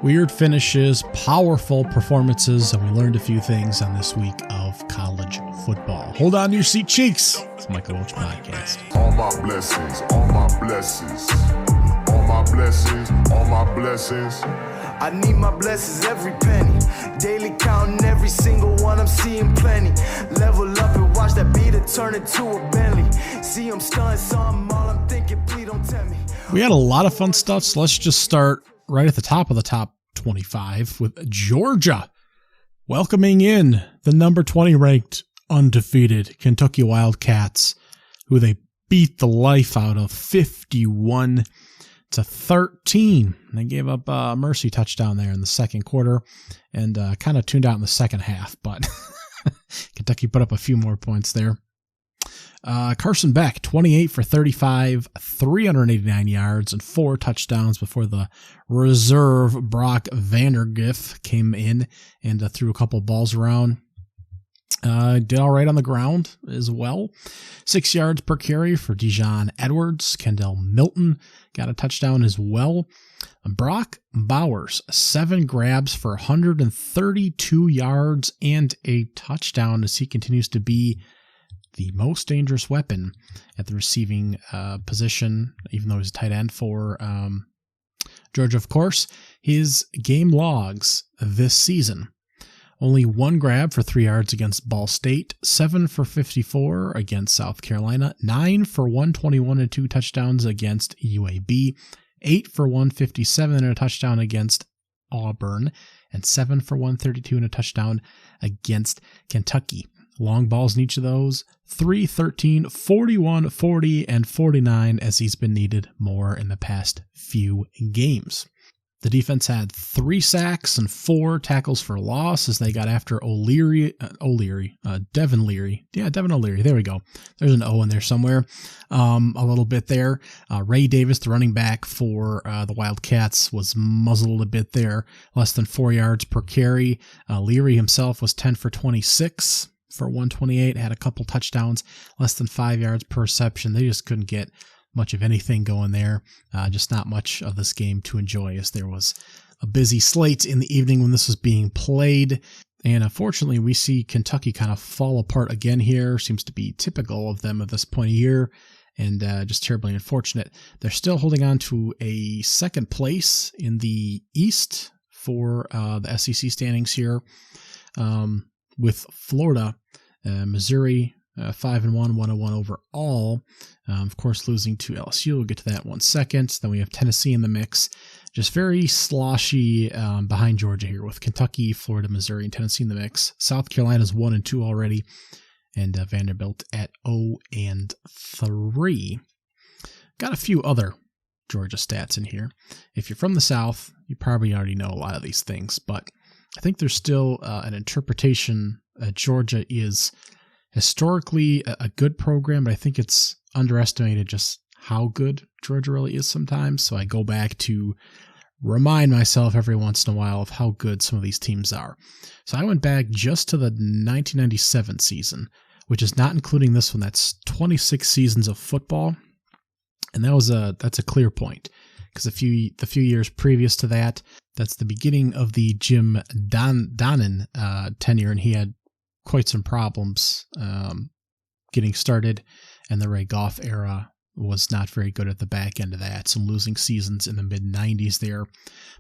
Weird finishes, powerful performances, and we learned a few things on this week of college football. Hold on to your seat cheeks. It's the Michael Roach Podcast. All my blessings, all my blessings, all my blessings, all my blessings. I need my blessings every penny. Daily counting every single one, I'm seeing plenty. Level up and watch that beat it turn into a Bentley. See I'm stunning something, all I'm thinking, please don't tell me. We had a lot of fun stuff, so let's just start right at the top of the top 25 with Georgia welcoming in the number 20 ranked undefeated Kentucky Wildcats, who they beat the life out of 51-13. They gave up a mercy touchdown there in the second quarter and kind of tuned out in the second half, but Kentucky put up a few more points there. Carson Beck, 28 for 35, 389 yards and 4 touchdowns before the reserve Brock Vandergriff came in and threw a couple balls around. Did all right on the ground as well. 6 yards per carry for Dijon Edwards. Kendall Milton got a touchdown as well. Brock Bowers, 7 grabs for 132 yards and a touchdown as he continues to be the most dangerous weapon at the receiving position, even though he's a tight end for Georgia, of course. His game logs this season: only 1 grab for 3 yards against Ball State, 7 for 54 against South Carolina, 9 for 121 and 2 touchdowns against UAB, 8 for 157 and a touchdown against Auburn, and 7 for 132 and a touchdown against Kentucky. Long balls in each of those, 3, 13, 41, 40, and 49 as he's been needed more in the past few games. The defense had 3 sacks and 4 tackles for loss as they got after Devin Leary. Yeah, Devin O'Leary. There we go. There's an O in there somewhere. A little bit there. Ray Davis, the running back for the Wildcats, was muzzled a bit there. Less than 4 yards per carry. Leary himself was 10 for 26 for 128. Had a couple touchdowns. Less than 5 yards per reception. They just couldn't get much of anything going there. Just not much of this game to enjoy, as there was a busy slate in the evening when this was being played. And unfortunately, we see Kentucky kind of fall apart again here. Seems to be typical of them at this point of year, and just terribly unfortunate. They're still holding on to a second place in the East for the SEC standings here, with Florida, Missouri, 5-1, 101 overall. Of course, losing to LSU. We'll get to that in 1 second. Then we have Tennessee in the mix. Just very sloshy behind Georgia here with Kentucky, Florida, Missouri, and Tennessee in the mix. South Carolina's 1-2 already, and Vanderbilt at 0-3. Got a few other Georgia stats in here. If you're from the South, you probably already know a lot of these things, but I think there's still an interpretation that Georgia is historically a good program, but I think it's underestimated just how good Georgia really is sometimes. So I go back to remind myself every once in a while of how good some of these teams are. So I went back just to the 1997 season, which is not including this one. That's 26 seasons of football. And that's a clear point, because the few years previous to that, that's the beginning of the Jim Donnan tenure, and he had quite some problems getting started, and the Ray Goff era was not very good at the back end of that. Some losing seasons in the mid-90s there.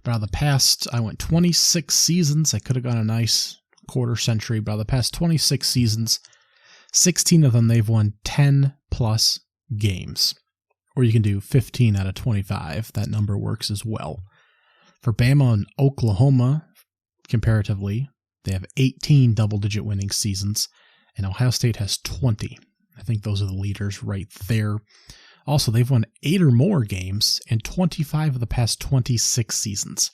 But out of the past, I went 26 seasons. I could have gone a nice quarter century, but out of the past 26 seasons, 16 of them they've won 10-plus games. Or you can do 15 out of 25. That number works as well. For Bama and Oklahoma, comparatively, they have 18 double-digit winning seasons, and Ohio State has 20. I think those are the leaders right there. Also, they've won 8 or more games in 25 of the past 26 seasons.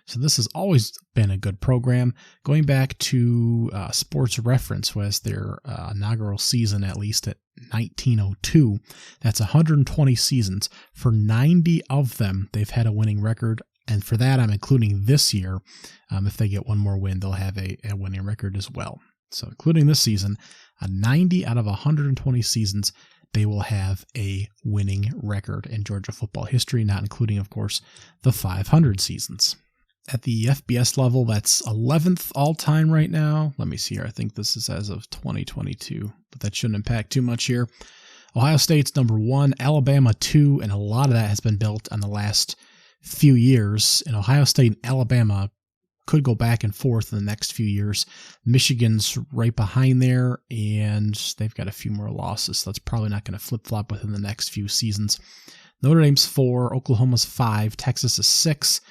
So this has always been a good program. Going back to Sports Reference, who has their inaugural season at least at 1902, that's 120 seasons. For 90 of them, they've had a winning record. And for that, I'm including this year. If they get one more win, they'll have a winning record as well. So including this season, 90 out of 120 seasons, they will have a winning record in Georgia football history, not including, of course, the 500 seasons. At the FBS level, that's 11th all-time right now. Let me see here. I think this is as of 2022, but that shouldn't impact too much here. Ohio State's number 1, Alabama 2, and a lot of that has been built on the last few years. And Ohio State and Alabama could go back and forth in the next few years. Michigan's right behind there, and they've got a few more losses, so that's probably not going to flip-flop within the next few seasons. Notre Dame's 4, Oklahoma's 5, Texas is 6,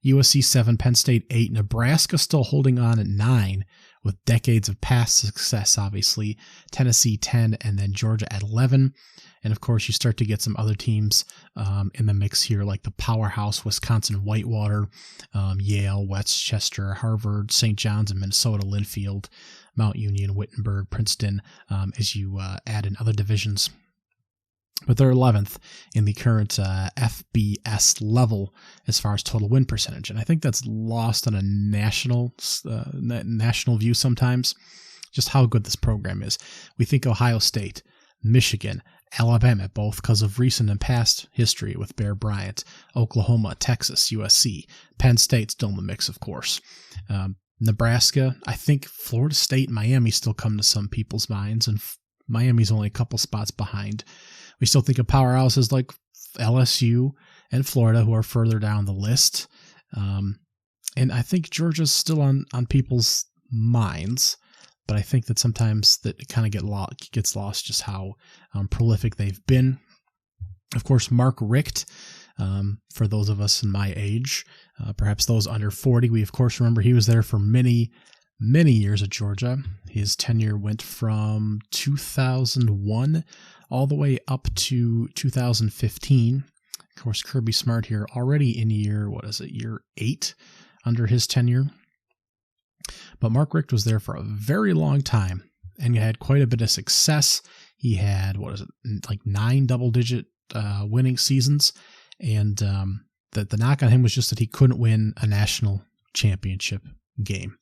USC 7, Penn State 8, Nebraska still holding on at 9 with decades of past success, obviously, Tennessee 10, and then Georgia at 11. And of course, you start to get some other teams in the mix here, like the powerhouse Wisconsin Whitewater, Yale, Westchester, Harvard, St. John's in Minnesota, Linfield, Mount Union, Wittenberg, Princeton, as you add in other divisions. But they're 11th in the current FBS level as far as total win percentage. And I think that's lost on a national view sometimes, just how good this program is. We think Ohio State, Michigan, Alabama, both because of recent and past history with Bear Bryant, Oklahoma, Texas, USC, Penn State still in the mix, of course. Nebraska, I think Florida State, Miami still come to some people's minds, and Miami's only a couple spots behind. We still think of powerhouses like LSU and Florida, who are further down the list. And I think Georgia's still on people's minds, but I think that sometimes that it kind of gets lost just how prolific they've been. Of course, Mark Richt, for those of us in my age, perhaps those under 40, we of course remember he was there for many years at Georgia. His tenure went from 2001 all the way up to 2015. Of course, Kirby Smart here already in year 8 under his tenure. But Mark Richt was there for a very long time and had quite a bit of success. He had, 9 double-digit winning seasons. And the knock on him was just that he couldn't win a national championship game.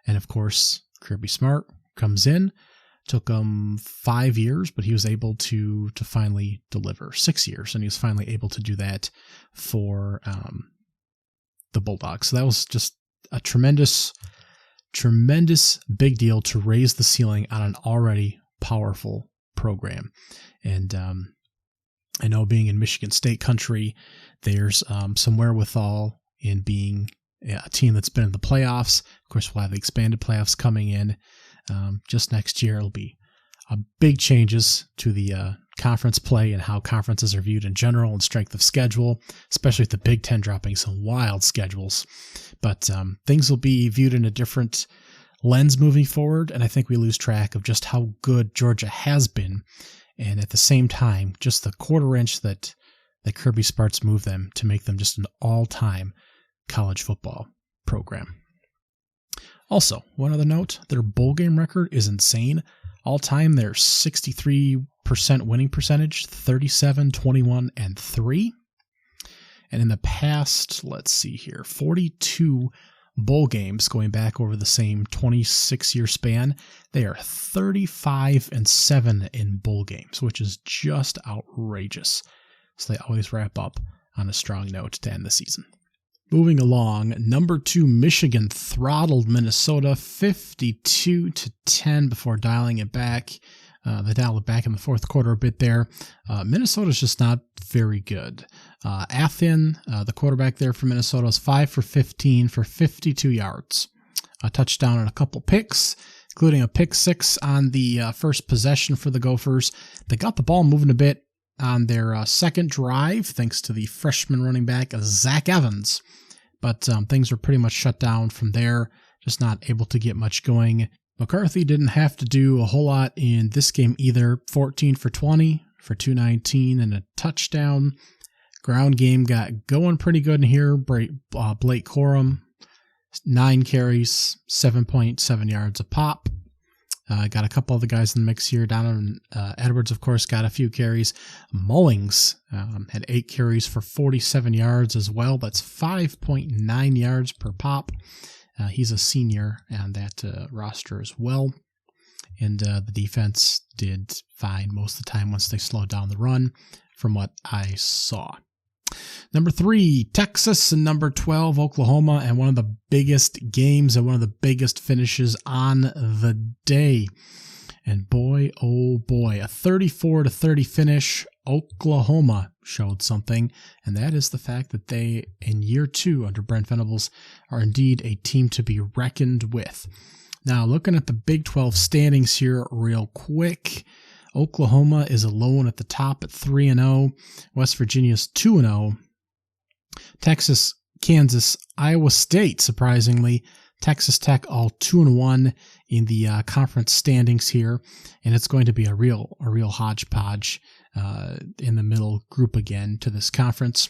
And of course, Kirby Smart comes in, took him 5 years, but he was able to finally deliver 6 years, and he was finally able to do that for the Bulldogs. So that was just a tremendous big deal to raise the ceiling on an already powerful program. And I know being in Michigan State country, there's some wherewithal in being a team that's been in the playoffs. Of course, we'll have the expanded playoffs coming in just next year. It'll be big changes to the conference play and how conferences are viewed in general and strength of schedule, especially with the Big Ten dropping some wild schedules. But things will be viewed in a different lens moving forward, and I think we lose track of just how good Georgia has been, and at the same time, just the quarter inch that Kirby Smart's moved them to make them just an all-time college football program. Also, one other note, their bowl game record is insane. All time, they're 63% winning percentage, 37, 21, and 3. And in the past, let's see here, 42 bowl games going back over the same 26-year span, they are 35-7 in bowl games, which is just outrageous. So they always wrap up on a strong note to end the season. Moving along, number 2, Michigan throttled Minnesota 52-10 before dialing it back. They dialed it back in the fourth quarter a bit there. Minnesota's just not very good. Athen, the quarterback there for Minnesota, is 5 for 15 for 52 yards. A touchdown and a couple picks, including a pick 6 on the first possession for the Gophers. They got the ball moving a bit on their second drive, thanks to the freshman running back, Zach Evans. But things were pretty much shut down from there, just not able to get much going. McCarthy didn't have to do a whole lot in this game either. 14 for 20 for 219 and a touchdown. Ground game got going pretty good in here. Blake Corum, 9 carries, 7.7 yards a pop. Got a couple other guys in the mix here. Donovan Edwards, of course, got a few carries. Mullings had 8 carries for 47 yards as well. That's 5.9 yards per pop. He's a senior on that roster as well. And the defense did fine most of the time once they slowed down the run, from what I saw. Number 3, Texas, and number 12, Oklahoma, and one of the biggest games and one of the biggest finishes on the day. And boy, oh boy, a 34-30 finish. Oklahoma showed something, and that is the fact that they, in year 2 under Brent Venables, are indeed a team to be reckoned with. Now, looking at the Big 12 standings here real quick, Oklahoma is alone at the top at 3-0. West Virginia's 2-0. Texas, Kansas, Iowa State, surprisingly, Texas Tech all 2-1 in the conference standings here, and it's going to be a real hodgepodge in the middle group again to this conference.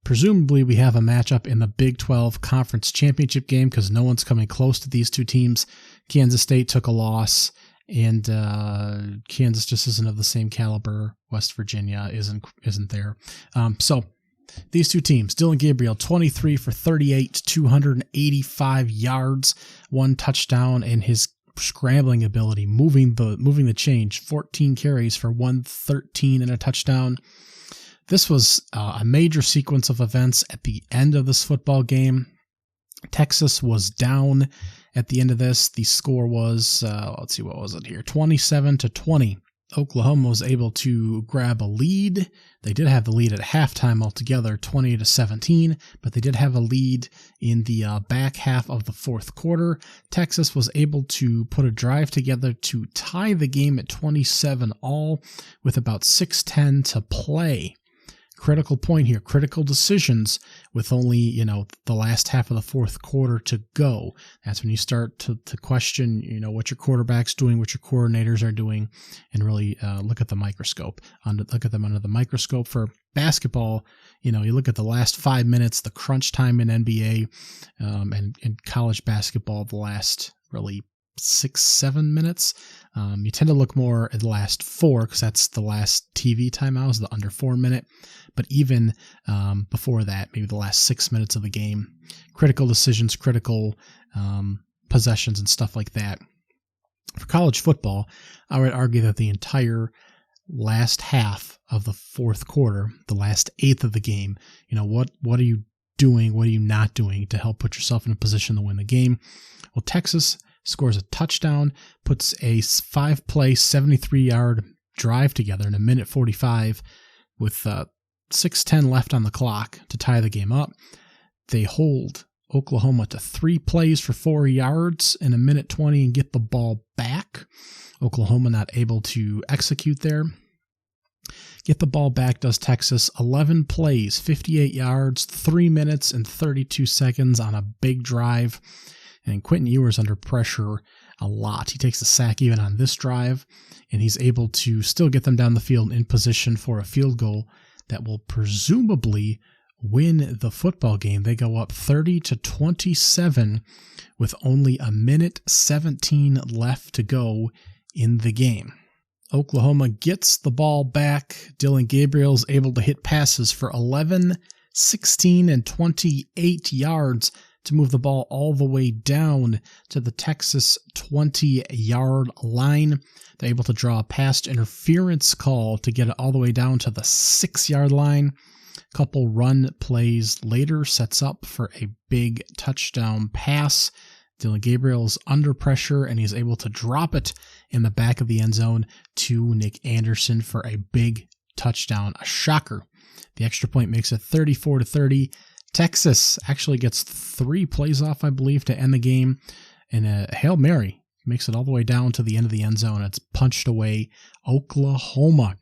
Presumably, we have a matchup in the Big 12 Conference Championship game because no one's coming close to these two teams. Kansas State took a loss, and Kansas just isn't of the same caliber. West Virginia isn't there. So these two teams, Dillon Gabriel, 23 for 38, 285 yards, 1 touchdown, and his scrambling ability, moving the change, 14 carries for 113 and a touchdown. This was a major sequence of events at the end of this football game. Texas was down at the end of this. The score was, let's see, what was it here? 27-20. Oklahoma was able to grab a lead. They did have the lead at halftime altogether, 20-17, but they did have a lead in the back half of the fourth quarter. Texas was able to put a drive together to tie the game at 27-all with about 6:10 to play. Critical point here, critical decisions with only, the last half of the fourth quarter to go. That's when you start to question, what your quarterback's doing, what your coordinators are doing, and really look at the microscope. Look at them under the microscope. For basketball, you look at the last 5 minutes, the crunch time in NBA and college basketball, the last really 6-7 minutes. You tend to look more at the last 4 because that's the last TV timeout, is the under 4 minute. But even before that, maybe the last 6 minutes of the game, critical decisions, critical possessions, and stuff like that. For college football, I would argue that the entire last half of the fourth quarter, the last eighth of the game, what are you doing? What are you not doing to help put yourself in a position to win the game? Well, Texas scores a touchdown, puts a 5-play, 73-yard drive together in 1:45 with 6:10 left on the clock to tie the game up. They hold Oklahoma to 3 plays for 4 yards in 1:20 and get the ball back. Oklahoma not able to execute there. Get the ball back does Texas. 11 plays, 58 yards, 3 minutes and 32 seconds on a big drive. And Quentin Ewers under pressure a lot. He takes a sack even on this drive, and he's able to still get them down the field in position for a field goal that will presumably win the football game. They go up 30-27 with only 1:17 left to go in the game. Oklahoma gets the ball back. Dillon Gabriel's able to hit passes for 11, 16, and 28 yards to move the ball all the way down to the Texas 20-yard line. They're able to draw a pass interference call to get it all the way down to the 6-yard line. A couple run plays later sets up for a big touchdown pass. Dillon Gabriel's under pressure, and he's able to drop it in the back of the end zone to Nick Anderson for a big touchdown, a shocker. The extra point makes it 34-30. Texas actually gets 3 plays off, I believe, to end the game, and a Hail Mary makes it all the way down to the end of the end zone. It's punched away. Oklahoma,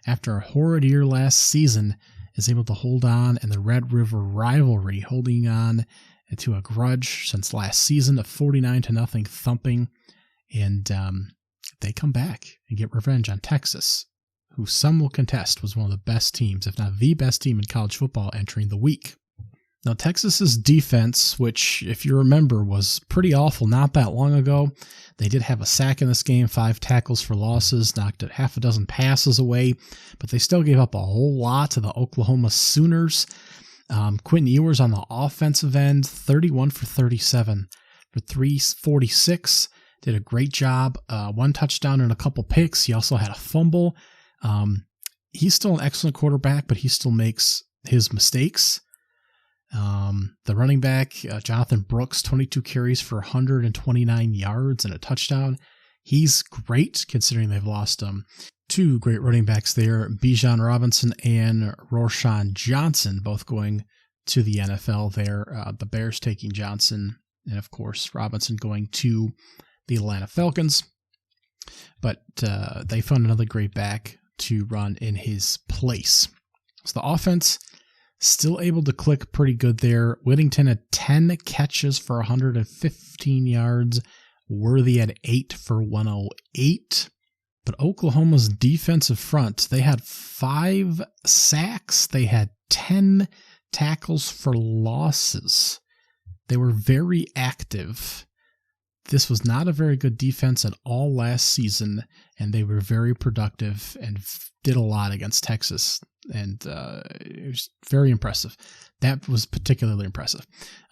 after a horrid year last season, is able to hold on, and the Red River rivalry holding on to a grudge since last season, a 49-0 thumping, and they come back and get revenge on Texas, who some will contest was one of the best teams, if not the best team in college football entering the week. Now, Texas's defense, which, if you remember, was pretty awful not that long ago, they did have a sack in this game, 5 tackles for losses, knocked a half a dozen passes away, but they still gave up a whole lot to the Oklahoma Sooners. Quentin Ewers on the offensive end, 31 for 37 for 346, did a great job. 1 touchdown and a couple picks. He also had a fumble. He's still an excellent quarterback, but he still makes his mistakes. The running back, Jonathan Brooks, 22 carries for 129 yards and a touchdown. He's great considering they've lost two great running backs there, Bijan Robinson and Roschon Johnson, both going to the NFL there. The Bears taking Johnson, and of course Robinson going to the Atlanta Falcons. But they found another great back to run in his place. So the offense still able to click pretty good there. Whittington had 10 catches for 115 yards. Worthy had 8 for 108. But Oklahoma's defensive front, they had 5 sacks. They had 10 tackles for losses. They were very active. This was not a very good defense at all last season, and they were very productive and did a lot against Texas. And it was very impressive. That was particularly impressive.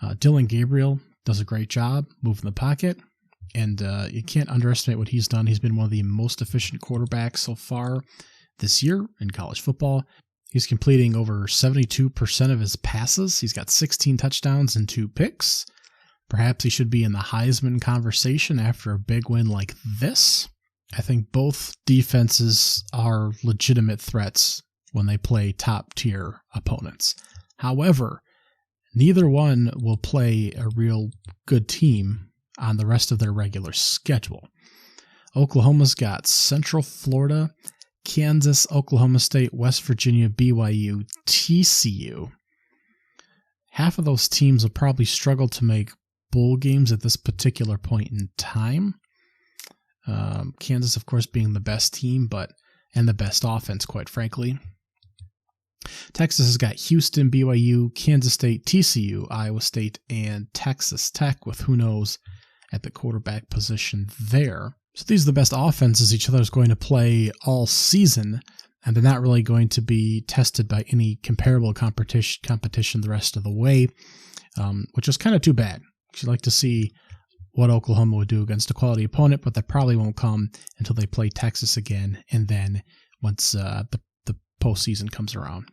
Dylan Gabriel does a great job moving the pocket, and you can't underestimate what he's done. He's been one of the most efficient quarterbacks so far this year in college football. He's completing over 72% of his passes. He's got 16 touchdowns and 2 picks. Perhaps he should be in the Heisman conversation after a big win like this. I think both defenses are legitimate threats when they play top-tier opponents. However, neither one will play a real good team on the rest of their regular schedule. Oklahoma's got Central Florida, Kansas, Oklahoma State, West Virginia, BYU, TCU. Half of those teams will probably struggle to make bowl games at this particular point in time. Kansas, of course, being the best team, and the best offense, quite frankly. Texas has got Houston, BYU, Kansas State, TCU, Iowa State, and Texas Tech, with who knows at the quarterback position there. So these are the best offenses each other is going to play all season, and they're not really going to be tested by any comparable competition the rest of the way, which is kind of too bad. You'd like to see what Oklahoma would do against a quality opponent, but that probably won't come until they play Texas again, and then once the postseason comes around.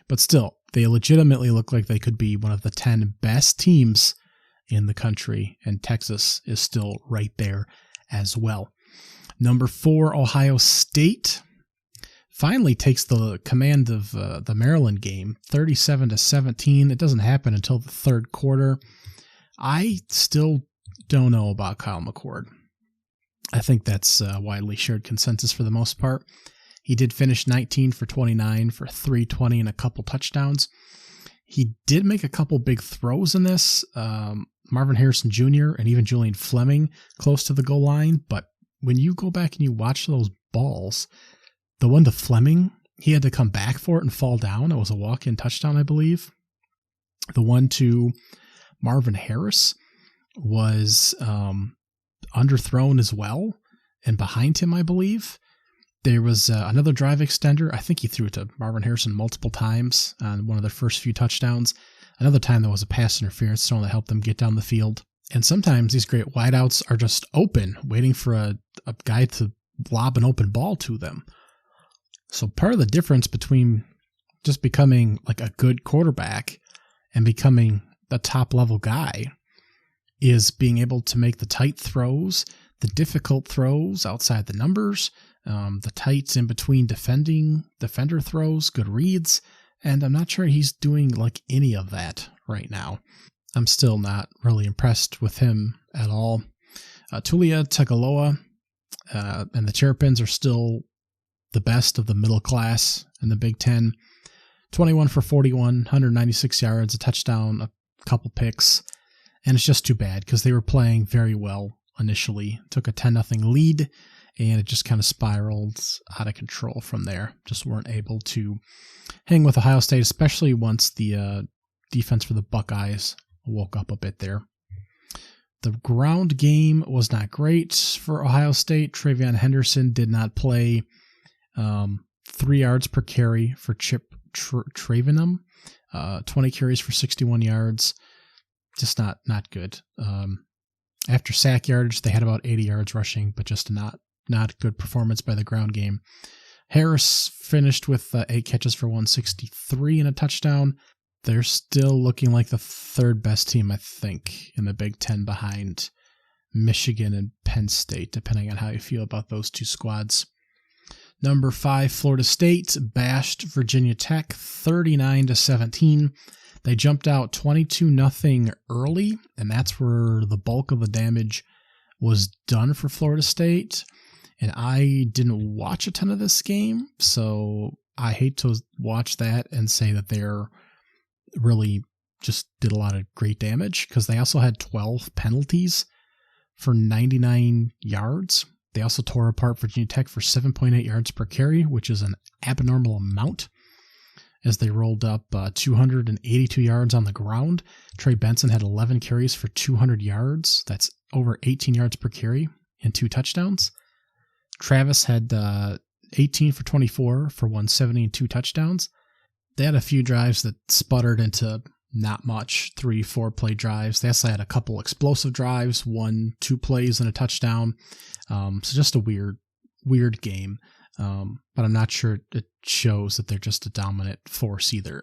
But still, they legitimately look like they could be one of the 10 best teams in the country, and Texas is still right there as well. Number 4, Ohio State finally takes the command of the Maryland game, 37-17. It doesn't happen until the third quarter. I still don't know about Kyle McCord. I think that's widely shared consensus for the most part. He did finish 19 for 29 for 320 and a couple touchdowns. He did make a couple big throws in this. Marvin Harrison Jr. and even Julian Fleming close to the goal line. But when you go back and you watch those balls, the one to Fleming, he had to come back for it and fall down. It was a walk-in touchdown, I believe. The one to Marvin Harris was underthrown as well, and behind him, I believe. There was another drive extender. I think he threw it to Marvin Harrison multiple times on one of their first few touchdowns. Another time there was a pass interference thrown to help them get down the field. And sometimes these great wideouts are just open, waiting for a guy to lob an open ball to them. So part of the difference between just becoming like a good quarterback and becoming the top level guy is being able to make the tight throws, the difficult throws outside the numbers, the tights in between defender throws, good reads, and I'm not sure he's doing like any of that right now. I'm still not really impressed with him at all. Tulia Tagovailoa and the Terrapins are still the best of the middle class in the Big Ten. 21 for 41, 196 yards, a touchdown, a couple picks, and it's just too bad because they were playing very well initially. Took a 10-0 lead, and it just kind of spiraled out of control from there. Just weren't able to hang with Ohio State, especially once the defense for the Buckeyes woke up a bit there. The ground game was not great for Ohio State. Travion Henderson did not play. 3 yards per carry for Chip Travenum. 20 carries for 61 yards. Just not good. After sack yardage, they had about 80 yards rushing, but just not good performance by the ground game. Harris finished with 8 catches for 163 and a touchdown. They're still looking like the third best team, I think, in the Big Ten behind Michigan and Penn State, depending on how you feel about those two squads. Number 5, Florida State bashed Virginia Tech 39-17. They jumped out 22-0 early, and that's where the bulk of the damage was done for Florida State. And I didn't watch a ton of this game, so I hate to watch that and say that they're really just did a lot of great damage, because they also had 12 penalties for 99 yards. They also tore apart Virginia Tech for 7.8 yards per carry, which is an abnormal amount, as they rolled up 282 yards on the ground. Trey Benson had 11 carries for 200 yards. That's over 18 yards per carry and 2 touchdowns. Travis had 18 for 24 for 170 and 2 touchdowns. They had a few drives that sputtered into not much, 3-4 play drives. They also had a couple explosive drives, 1-2 plays and a touchdown. So just a weird game. But I'm not sure it shows that they're just a dominant force either.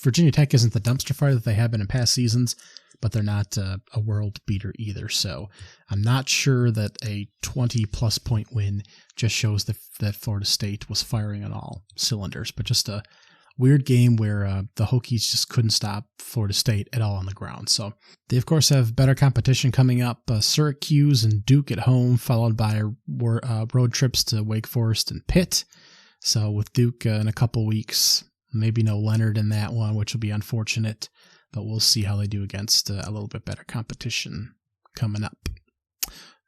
Virginia Tech isn't the dumpster fire that they have been in past seasons, but they're not a world beater either. So I'm not sure that a 20-plus point win just shows that Florida State was firing on all cylinders, but just a weird game where the Hokies just couldn't stop Florida State at all on the ground. So they, of course, have better competition coming up. Syracuse and Duke at home, followed by road trips to Wake Forest and Pitt. So with Duke in a couple weeks, maybe no Leonard in that one, which will be unfortunate. But we'll see how they do against a little bit better competition coming up.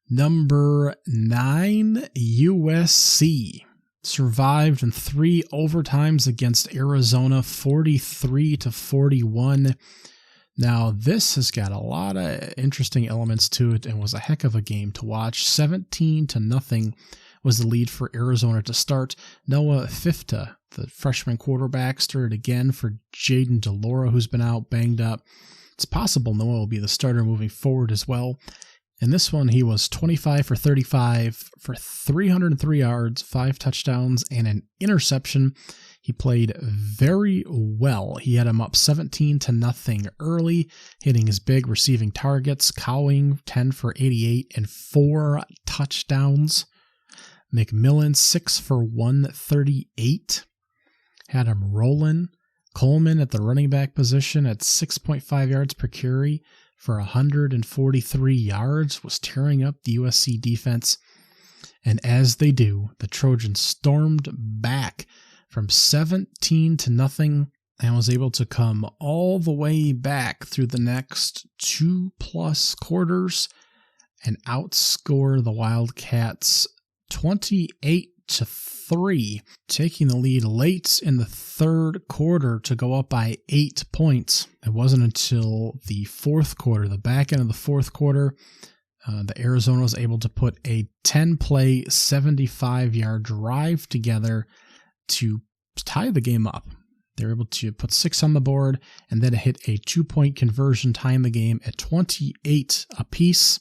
Number 9, USC. Survived in 3 overtimes against Arizona, 43-41. Now, this has got a lot of interesting elements to it and was a heck of a game to watch. 17-0 was the lead for Arizona to start. Noah Fifta, the freshman quarterback, started again for Jaden DeLora, who's been out banged up. It's possible Noah will be the starter moving forward as well. In this one, he was 25 for 35 for 303 yards, 5 touchdowns, and an interception. He played very well. He had him up 17-0 early, hitting his big receiving targets. Cowing, 10 for 88 and 4 touchdowns. McMillan, 6 for 138. Had him rolling. Coleman at the running back position at 6.5 yards per carry for 143 yards, was tearing up the USC defense. And as they do, the Trojans stormed back from 17-0 and was able to come all the way back through the next 2+ quarters and outscore the Wildcats 28-3, taking the lead late in the third quarter to go up by 8 points. It wasn't until the fourth quarter, the back end of the fourth quarter, the Arizona was able to put a 10-play, 75-yard drive together to tie the game up. They were able to put 6 on the board and then hit a 2-point conversion, tying the game at 28 apiece.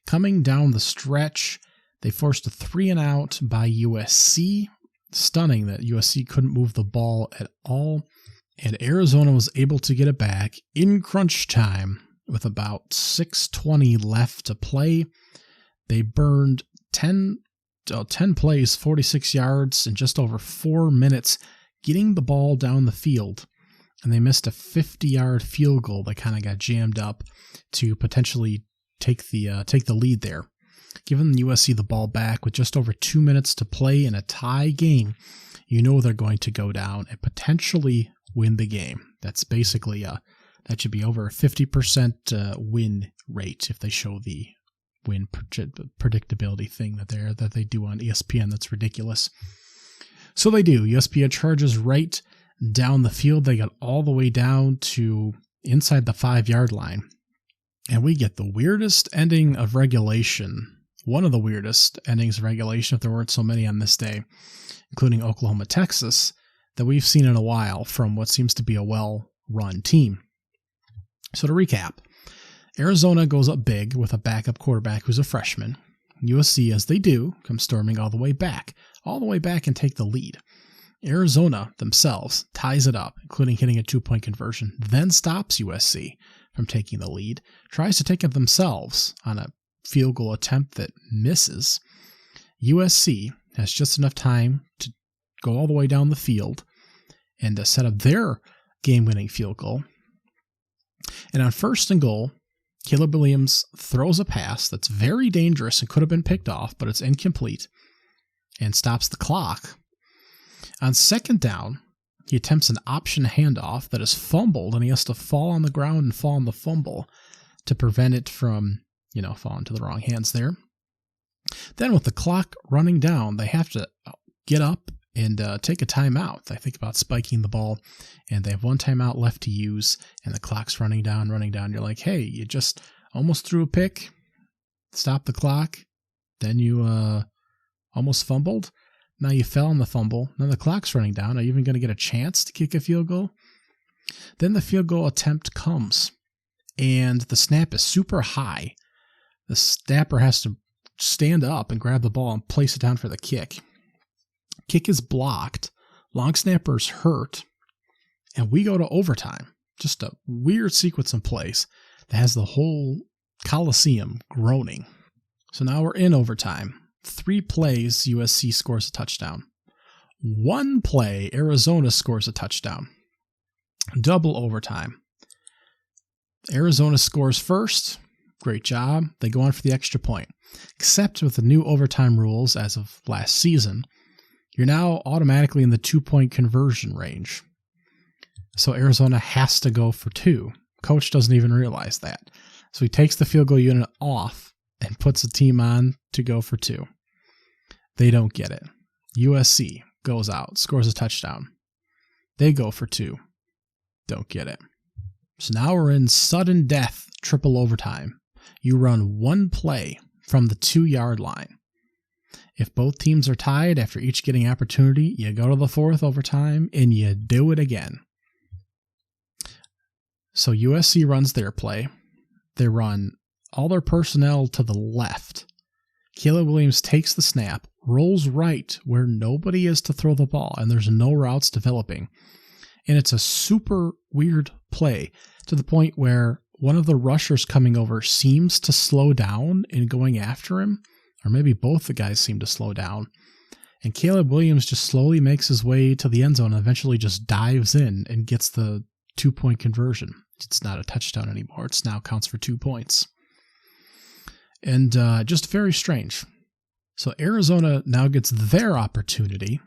Coming down the stretch, they forced a 3-and-out by USC. Stunning that USC couldn't move the ball at all. And Arizona was able to get it back in crunch time with about 6:20 left to play. They burned 10 plays, 46 yards in just over 4 minutes, getting the ball down the field. And they missed a 50-yard field goal that kind of got jammed up to potentially take the lead there. Giving USC the ball back with just over 2 minutes to play in a tie game, you know they're going to go down and potentially win the game. That's basically that should be over a 50% win rate if they show the win predictability thing that they do on ESPN. That's ridiculous. So they do. USP charges right down the field. They got all the way down to inside the 5-yard line. And we get the weirdest ending of regulation. One of the weirdest endings of regulation, if there weren't so many on this day, including Oklahoma, Texas, that we've seen in a while from what seems to be a well-run team. So to recap, Arizona goes up big with a backup quarterback who's a freshman. USC, as they do, comes storming all the way back. all the way back and take the lead. Arizona themselves ties it up, including hitting a 2-point conversion, then stops USC from taking the lead, tries to take it themselves on a field goal attempt that misses. USC has just enough time to go all the way down the field and to set up their game-winning field goal. And on 1st and goal, Caleb Williams throws a pass that's very dangerous and could have been picked off, but it's incomplete and stops the clock. On 2nd down, he attempts an option handoff that is fumbled, and he has to fall on the ground and fall on the fumble to prevent it from, falling to the wrong hands there. Then with the clock running down, they have to get up and take a timeout. They think about spiking the ball, and they have 1 timeout left to use, and the clock's running down. You're like, hey, you just almost threw a pick, stop the clock, then you almost fumbled. Now you fell on the fumble. Now the clock's running down. Are you even going to get a chance to kick a field goal? Then the field goal attempt comes, and the snap is super high. The snapper has to stand up and grab the ball and place it down for the kick. Kick is blocked. Long snapper's hurt, and we go to overtime. Just a weird sequence in place that has the whole Coliseum groaning. So now we're in overtime. 3 plays, USC scores a touchdown. 1 play, Arizona scores a touchdown. Double overtime. Arizona scores first. Great job. They go on for the extra point. Except with the new overtime rules as of last season, you're now automatically in the 2-point conversion range. So Arizona has to go for 2. Coach doesn't even realize that. So he takes the field goal unit off and puts a team on to go for 2. They don't get it. USC goes out, scores a touchdown. They go for 2. Don't get it. So now we're in sudden death, triple overtime. You run 1 play from the 2-yard line. If both teams are tied after each getting opportunity, you go to the 4th overtime and you do it again. So USC runs their play. They run all their personnel to the left. Caleb Williams takes the snap, rolls right where nobody is to throw the ball, and there's no routes developing. And it's a super weird play to the point where one of the rushers coming over seems to slow down in going after him, or maybe both the guys seem to slow down. And Caleb Williams just slowly makes his way to the end zone and eventually just dives in and gets the 2-point conversion. It's not a touchdown anymore. It now counts for 2 points. And just very strange. So Arizona now gets their opportunity,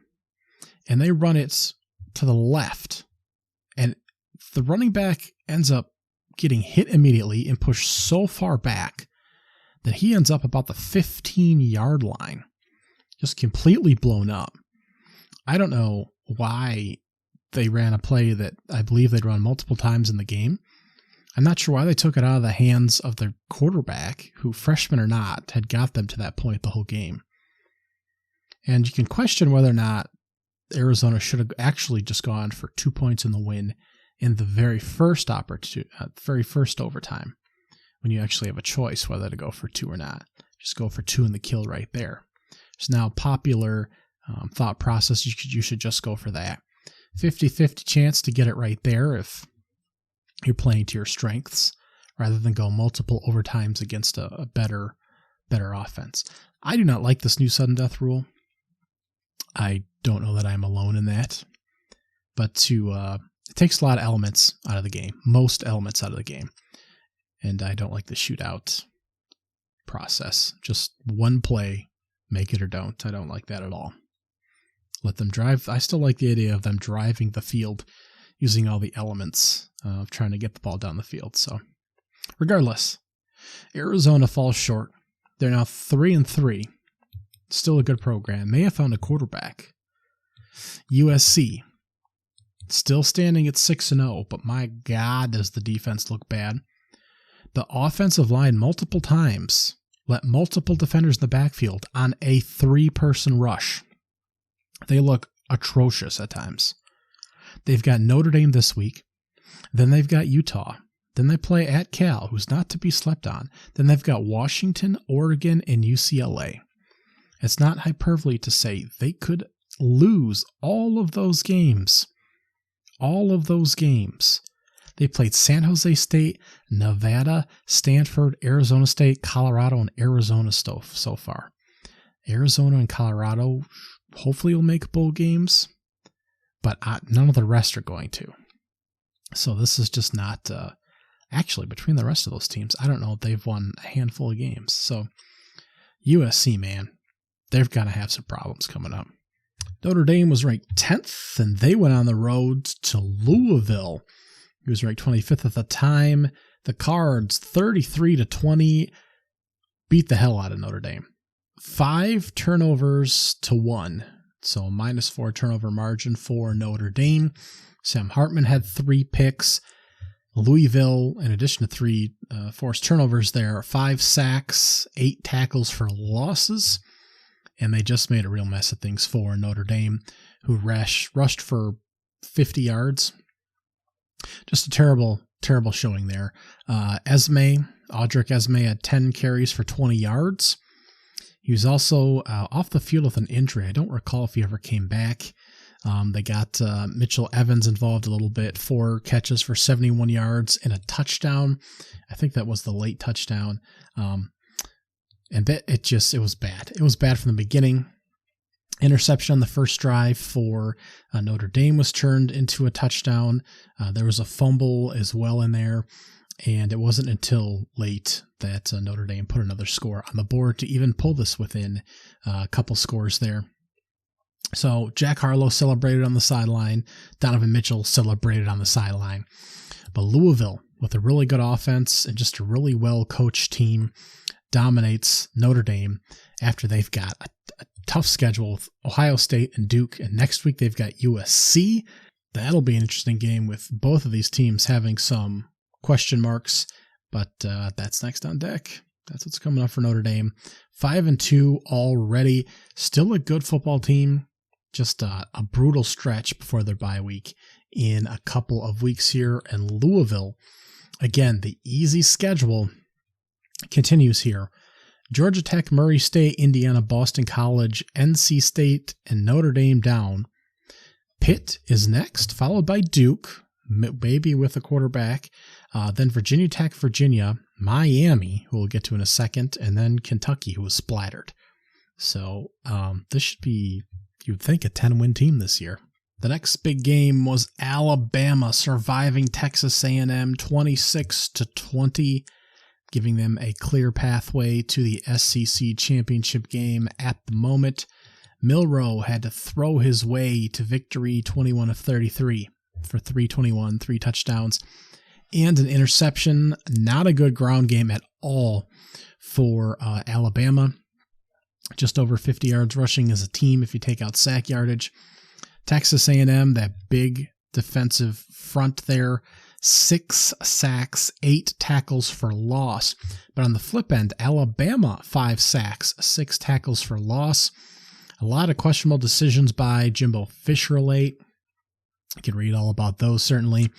and they run it to the left. And the running back ends up getting hit immediately and pushed so far back that he ends up about the 15-yard line, just completely blown up. I don't know why they ran a play that I believe they'd run multiple times in the game. I'm not sure why they took it out of the hands of their quarterback, who, freshman or not, had got them to that point the whole game. And you can question whether or not Arizona should have actually just gone for 2 points in the win in the very first overtime, when you actually have a choice whether to go for 2 or not. Just go for 2 in the kill right there. It's now popular thought process. You should just go for that. 50-50 chance to get it right there if you're playing to your strengths, rather than go multiple overtimes against a better offense. I do not like this new sudden death rule. I don't know that I'm alone in that, but it takes a lot of elements out of the game, most elements out of the game, and I don't like the shootout process. Just 1 play, make it or don't. I don't like that at all. Let them drive. I still like the idea of them driving the field using all the elements of trying to get the ball down the field. So regardless, Arizona falls short. They're now 3-3. Still a good program. May have found a quarterback. USC still standing at 6-0, but my God, does the defense look bad. The offensive line multiple times let multiple defenders in the backfield on a 3-person rush. They look atrocious at times. They've got Notre Dame this week. Then they've got Utah. Then they play at Cal, who's not to be slept on. Then they've got Washington, Oregon, and UCLA. It's not hyperbole to say they could lose all of those games. All of those games. They played San Jose State, Nevada, Stanford, Arizona State, Colorado, and Arizona so far. Arizona and Colorado hopefully will make bowl games, but none of the rest are going to. So this is just not... actually, between the rest of those teams, I don't know if they've won a handful of games. So USC, man, they've got to have some problems coming up. Notre Dame was ranked 10th, and they went on the road to Louisville. He was ranked 25th at the time. The Cards, 33-20, beat the hell out of Notre Dame. 5 turnovers to 1, so a -4 turnover margin for Notre Dame. Sam Hartman had 3 picks. Louisville, in addition to 3 forced turnovers there, 5 sacks, 8 tackles for losses, and they just made a real mess of things for Notre Dame, who rushed for 50 yards. Just a terrible, terrible showing there. Audric Esme had 10 carries for 20 yards. He was also off the field with an injury. I don't recall if he ever came back. They got Mitchell Evans involved a little bit, 4 catches for 71 yards and a touchdown. I think that was the late touchdown. And it was bad. It was bad from the beginning. Interception on the first drive for Notre Dame was turned into a touchdown. There was a fumble as well in there. And it wasn't until late that Notre Dame put another score on the board to even pull this within a couple scores there. So Jack Harlow celebrated on the sideline. Donovan Mitchell celebrated on the sideline. But Louisville, with a really good offense and just a really well-coached team, dominates Notre Dame after they've got a tough schedule with Ohio State and Duke. And next week they've got USC. That'll be an interesting game with both of these teams having some question marks. But that's next on deck. That's what's coming up for Notre Dame. 5-2 already. Still a good football team. Just a brutal stretch before their bye week in a couple of weeks here. And Louisville, again, the easy schedule continues here. Georgia Tech, Murray State, Indiana, Boston College, NC State, and Notre Dame down. Pitt is next, followed by Duke, maybe with a quarterback. Then Virginia Tech, Virginia, Miami, who we'll get to in a second, and then Kentucky, who was splattered. So this should be, you'd think, a 10-win team this year. The next big game was Alabama surviving Texas A&M 26-20, giving them a clear pathway to the SEC championship game at the moment. Milroe had to throw his way to victory 21 of 33 for 321, 3 touchdowns, and an interception. Not a good ground game at all for Alabama. Just over 50 yards rushing as a team if you take out sack yardage. Texas A&M, that big defensive front there, 6 sacks, 8 tackles for loss. But on the flip end, Alabama, 5 sacks, 6 tackles for loss. A lot of questionable decisions by Jimbo Fisher late. You can read all about those, certainly.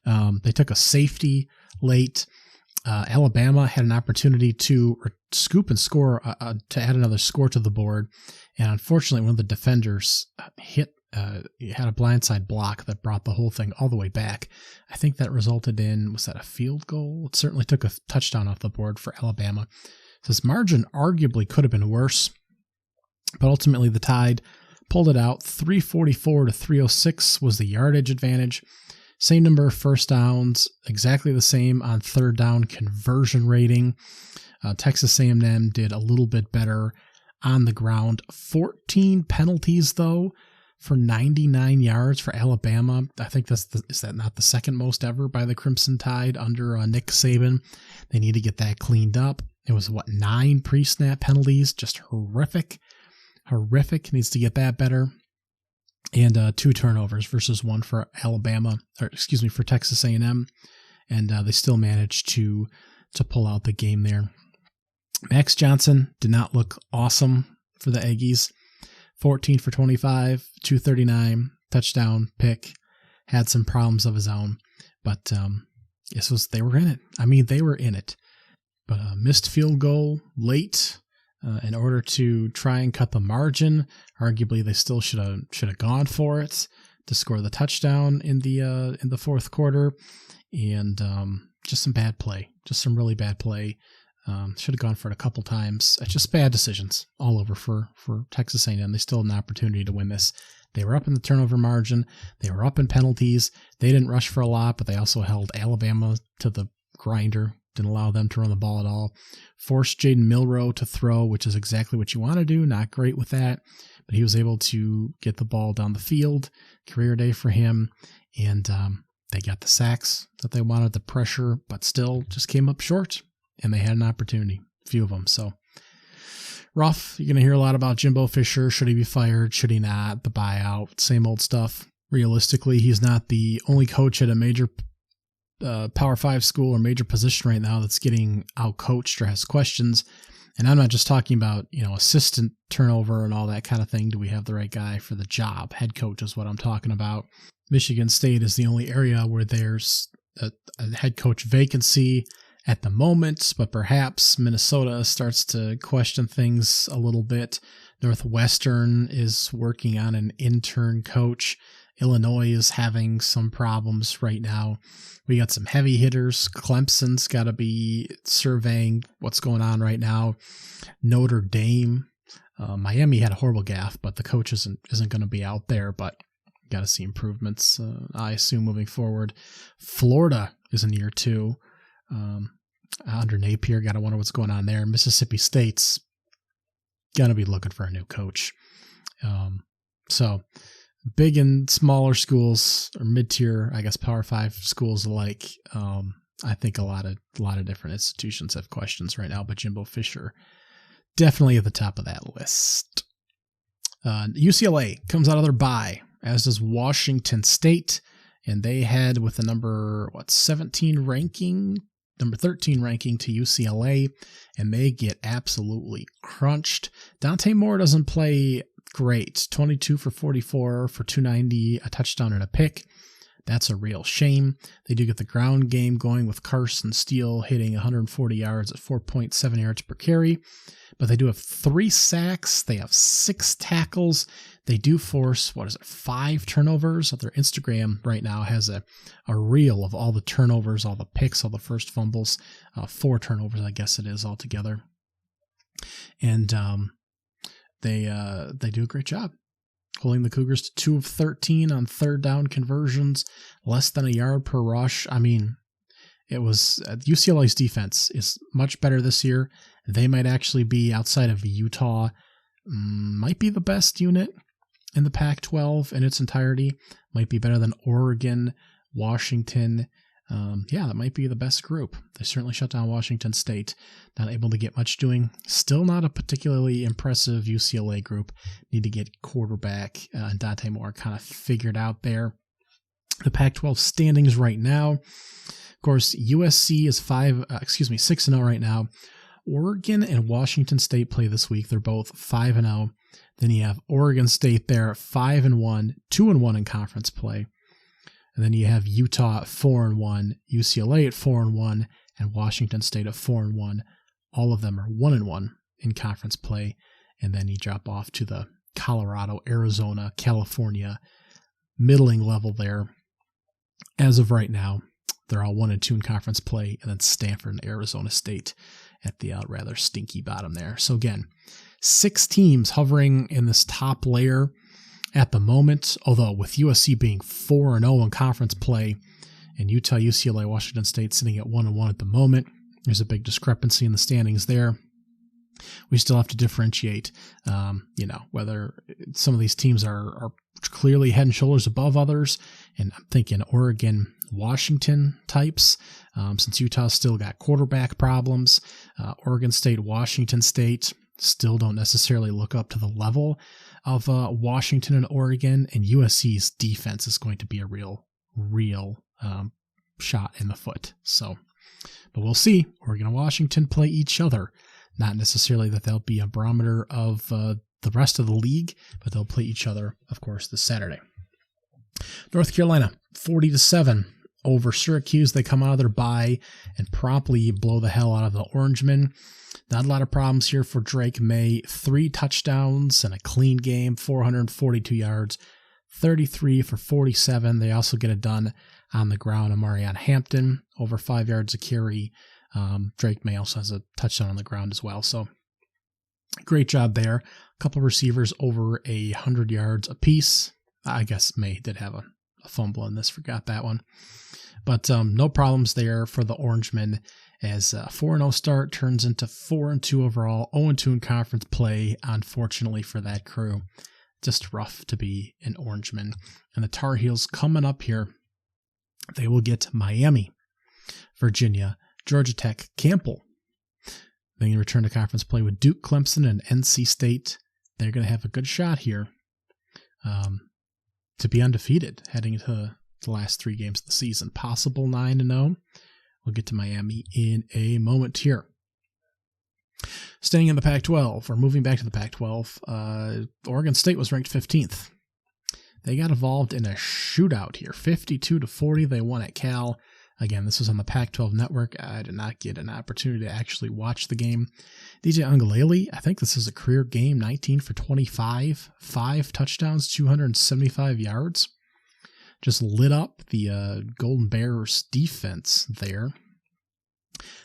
They took a safety late. Alabama had an opportunity to scoop and score, to add another score to the board. And unfortunately, one of the defenders had a blindside block that brought the whole thing all the way back. I think that resulted in, was that a field goal? It certainly took a touchdown off the board for Alabama. So this margin arguably could have been worse, but ultimately the Tide pulled it out. 344 to 306 was the yardage advantage. Same number of first downs, exactly the same on third down conversion rating. Texas A&M did a little bit better on the ground. 14 penalties, though, for 99 yards for Alabama. I think is that not the second most ever by the Crimson Tide under Nick Saban? They need to get that cleaned up. It was, 9 pre-snap penalties? Just horrific. Horrific. Needs to get that better. And 2 turnovers versus 1 for for Texas A&M. And they still managed to pull out the game there. Max Johnson did not look awesome for the Aggies. 14 for 25, 239, touchdown, pick. Had some problems of his own. But they were in it. I mean, they were in it. But a missed field goal late in order to try and cut the margin. Arguably, they still should have gone for it to score the touchdown in the fourth quarter, and just some bad play, just some really bad play. Should have gone for it a couple times. It's just bad decisions all over for Texas A&M. They still had an opportunity to win this. They were up in the turnover margin. They were up in penalties. They didn't rush for a lot, but they also held Alabama to the grinder. Didn't allow them to run the ball at all. Forced Jaden Milroe to throw, which is exactly what you want to do. Not great with that, but he was able to get the ball down the field. Career day for him. And they got the sacks that they wanted, the pressure, but still just came up short. And they had an opportunity, a few of them. So rough. You're going to hear a lot about Jimbo Fisher. Should he be fired? Should he not? The buyout, same old stuff. Realistically, he's not the only coach at a major Power 5 school or major position right now that's getting out-coached or has questions. And I'm not just talking about, assistant turnover and all that kind of thing. Do we have the right guy for the job? Head coach is what I'm talking about. Michigan State is the only area where there's a head coach vacancy at the moment, but perhaps Minnesota starts to question things a little bit. Northwestern is working on an intern coach. Illinois is having some problems right now. We got some heavy hitters. Clemson's got to be surveying what's going on right now. Notre Dame. Miami had a horrible gaffe, but the coach isn't going to be out there, but got to see improvements, I assume, moving forward. Florida is in year 2. Under Napier, got to wonder what's going on there. Mississippi State's going to be looking for a new coach. So big and smaller schools, or mid-tier, I guess, Power 5 schools alike. I think a lot of different institutions have questions right now, but Jimbo Fisher definitely at the top of that list. UCLA comes out of their bye, as does Washington State, and they head with the number 13 ranking to UCLA, and they get absolutely crunched. Dante Moore doesn't play great. 22 for 44 for 290, a touchdown and a pick. That's a real shame. They do get the ground game going with Carson Steele hitting 140 yards at 4.7 yards per carry, but they do have 3 sacks. They have 6 tackles. They do force, 5 turnovers? Their Instagram right now has a reel of all the turnovers, all the picks, all the first fumbles. 4 turnovers, I guess it is altogether. And they do a great job holding the Cougars to 2 of 13 on third down conversions, less than a yard per rush. I mean, it was UCLA's defense is much better this year. They might actually be, outside of Utah, might be the best unit in the Pac-12 in its entirety. Might be better than Oregon, Washington. That might be the best group. They certainly shut down Washington State. Not able to get much doing. Still not a particularly impressive UCLA group. Need to get quarterback and Dante Moore kind of figured out there. The Pac-12 standings right now. Of course, USC is 6-0 right now. Oregon and Washington State play this week. They're both 5-0. Then you have Oregon State there at 5-1, 2-1 in conference play. And then you have Utah at 4-1, UCLA at 4-1, and Washington State at 4-1. All of them are 1-1 in conference play. And then you drop off to the Colorado, Arizona, California, middling level there. As of right now, they're all 1-2 in conference play, and then Stanford and Arizona State at the rather stinky bottom there. So again, 6 teams hovering in this top layer at the moment, although with USC being 4-0 in conference play and Utah, UCLA, Washington State sitting at 1-1 at the moment, there's a big discrepancy in the standings there. We still have to differentiate, whether some of these teams are clearly head and shoulders above others. And I'm thinking Oregon, Washington types, since Utah's still got quarterback problems. Oregon State, Washington State still don't necessarily look up to the level of Washington and Oregon, and USC's defense is going to be a real shot in the foot. So, but we'll see. Oregon and Washington play each other. Not necessarily that they'll be a barometer of the rest of the league, but they'll play each other, of course, this Saturday. North Carolina, 40-7 over Syracuse. They come out of their bye and promptly blow the hell out of the Orangemen. Not a lot of problems here for Drake May. 3 touchdowns and a clean game, 442 yards, 33 for 47. They also get it done on the ground. Amarion Hampton, over 5 yards a carry. Drake May also has a touchdown on the ground as well. So great job there. A couple receivers over 100 yards apiece. I guess May did have a fumble in this, forgot that one. But no problems there for the Orangemen, as a 4-0 start turns into 4-2 overall, 0-2 in conference play, unfortunately for that crew. Just rough to be an Orangeman. And the Tar Heels coming up here, they will get Miami, Virginia, Georgia Tech, Campbell. Then you return to conference play with Duke, Clemson, and NC State. They're going to have a good shot here to be undefeated heading into the last 3 games of the season. Possible 9-0. We'll get to Miami in a moment here. Staying in the Pac-12, or moving back to the Pac-12, Oregon State was ranked 15th. They got involved in a shootout here. 52-40, they won at Cal. Again, this was on the Pac-12 network. I did not get an opportunity to actually watch the game. DJ Uiagalelei, I think this is a career game, 19 for 25, 5 touchdowns, 275 yards. Just lit up the Golden Bears defense there.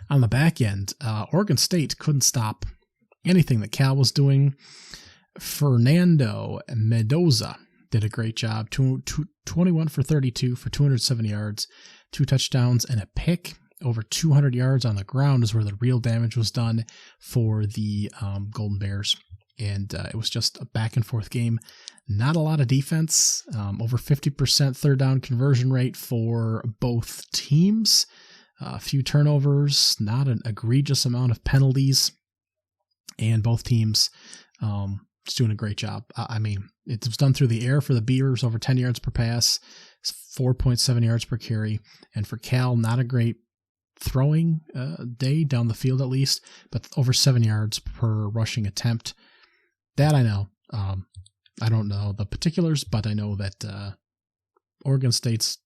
On the back end, Oregon State couldn't stop anything that Cal was doing. Fernando Mendoza did a great job. 21 for 32 for 207 yards, 2 touchdowns, and a pick. Over 200 yards on the ground is where the real damage was done for the Golden Bears. And it was just a back-and-forth game. Not a lot of defense. Over 50% third down conversion rate for both teams. A few turnovers, not an egregious amount of penalties. And both teams just doing a great job. I mean, it was done through the air for the Beavers, over 10 yards per pass, 4.7 yards per carry. And for Cal, not a great throwing day down the field at least, but over 7 yards per rushing attempt. That I know. I don't know the particulars, but I know that Oregon State's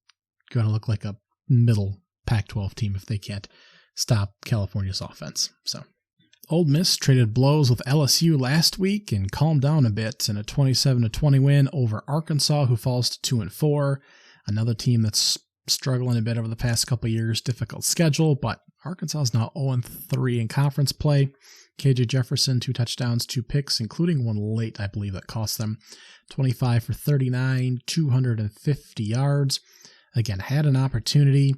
going to look like a middle Pac-12 team if they can't stop California's offense. So, Ole Miss traded blows with LSU last week and calmed down a bit in a 27-20 win over Arkansas, who falls to 2-4. Another team that's struggling a bit over the past couple of years. Difficult schedule, but Arkansas is now 0-3 in conference play. KJ Jefferson, 2 touchdowns, 2 picks, including one late, I believe, that cost them. 25 for 39, 250 yards. Again, had an opportunity.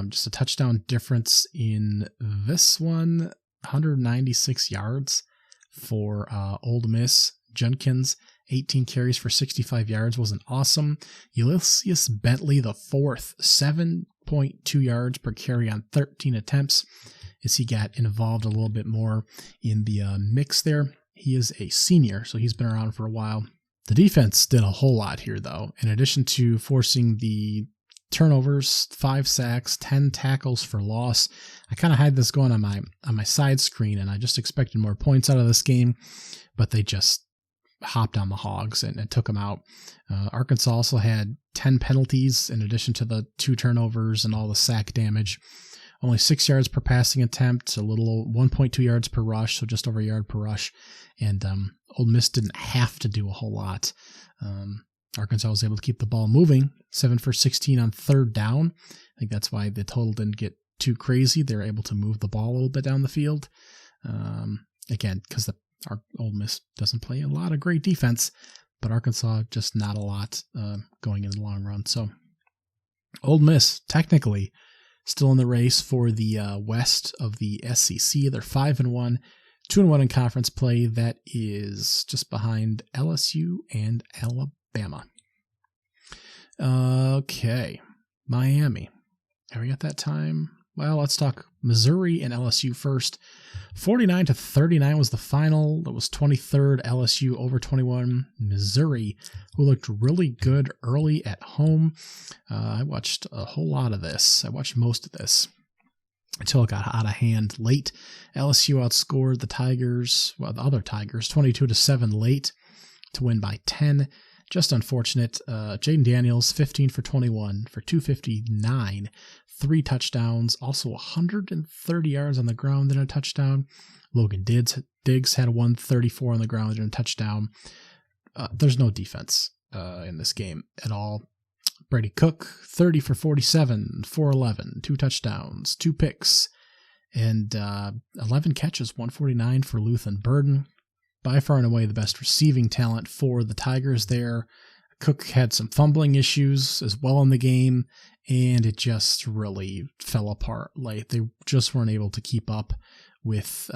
Just a touchdown difference in this one. 196 yards for Ole Miss. Jenkins, 18 carries for 65 yards, wasn't awesome. Ulysses Bentley, the fourth, 7.2 yards per carry on 13 attempts, as he got involved a little bit more in the mix there. He is a senior, so he's been around for a while. The defense did a whole lot here, though. In addition to forcing the turnovers, 5 sacks, 10 tackles for loss. I kind of had this going on my side screen, and I just expected more points out of this game, but they just hopped on the Hogs and took them out. Arkansas also had 10 penalties in addition to the 2 turnovers and all the sack damage. Only 6 yards per passing attempt, a little 1.2 yards per rush, so just over a yard per rush. And Ole Miss didn't have to do a whole lot. Arkansas was able to keep the ball moving, 7 for 16 on third down. I think that's why the total didn't get too crazy. They were able to move the ball a little bit down the field. Again, because our Ole Miss doesn't play a lot of great defense, but Arkansas just not a lot going in the long run. So Ole Miss, technically, still in the race for the west of the SEC. They're 5-1, 2-1 in conference play. That is just behind LSU and Alabama. Okay, Miami. Have we got that time? Well, let's talk Missouri and LSU first. 49-39 was the final. That was 23rd LSU over 21 Missouri, who looked really good early at home. I watched a whole lot of this. I watched most of this until it got out of hand late. LSU outscored the Tigers, well, the other Tigers, 22-7 late to win by 10. Just unfortunate. Jaden Daniels, 15 for 21 for 259, 3 touchdowns, also 130 yards on the ground and a touchdown. Logan Diggs had a 134 on the ground and a touchdown. There's no defense in this game at all. Brady Cook, 30 for 47, 411, 2 touchdowns, 2 picks, and 11 catches, 149 for Luthen Burden. By far and away the best receiving talent for the Tigers there. Cook had some fumbling issues as well in the game, and it just really fell apart. Like, they just weren't able to keep up with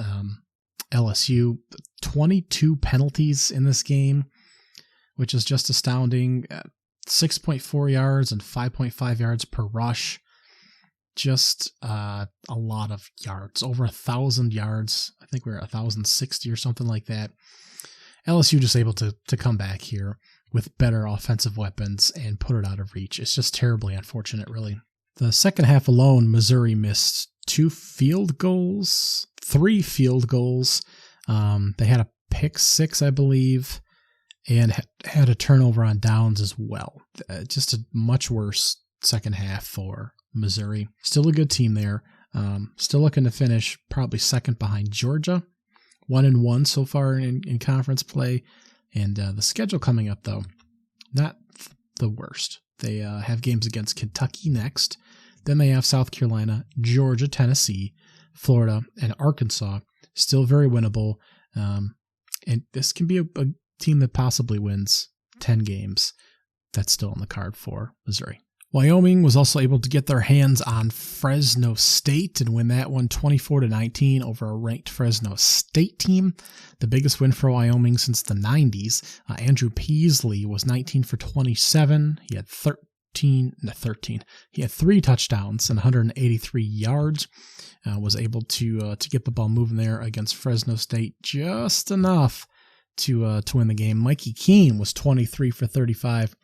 LSU. 22 penalties in this game, which is just astounding. 6.4 yards and 5.5 yards per rush. Just a lot of yards, over 1,000 yards. I think we're at 1,060 or something like that. LSU just able to come back here with better offensive weapons and put it out of reach. It's just terribly unfortunate, really. The second half alone, Missouri missed 3 field goals. They had a pick 6, I believe, and had a turnover on downs as well. Just a much worse second half for Missouri. Still a good team there. Still looking to finish probably second behind Georgia. 1-1 so far in conference play. And the schedule coming up, though, not the worst. They have games against Kentucky next. Then they have South Carolina, Georgia, Tennessee, Florida, and Arkansas. Still very winnable. And this can be a team that possibly wins 10 games. That's still on the card for Missouri. Wyoming was also able to get their hands on Fresno State and win that one 24-19 over a ranked Fresno State team. The biggest win for Wyoming since the 90s. Andrew Peasley was 19 for 27. He had 3 touchdowns and 183 yards. Was able to get the ball moving there against Fresno State just enough to win the game. Mikey Keene was 23 for 35.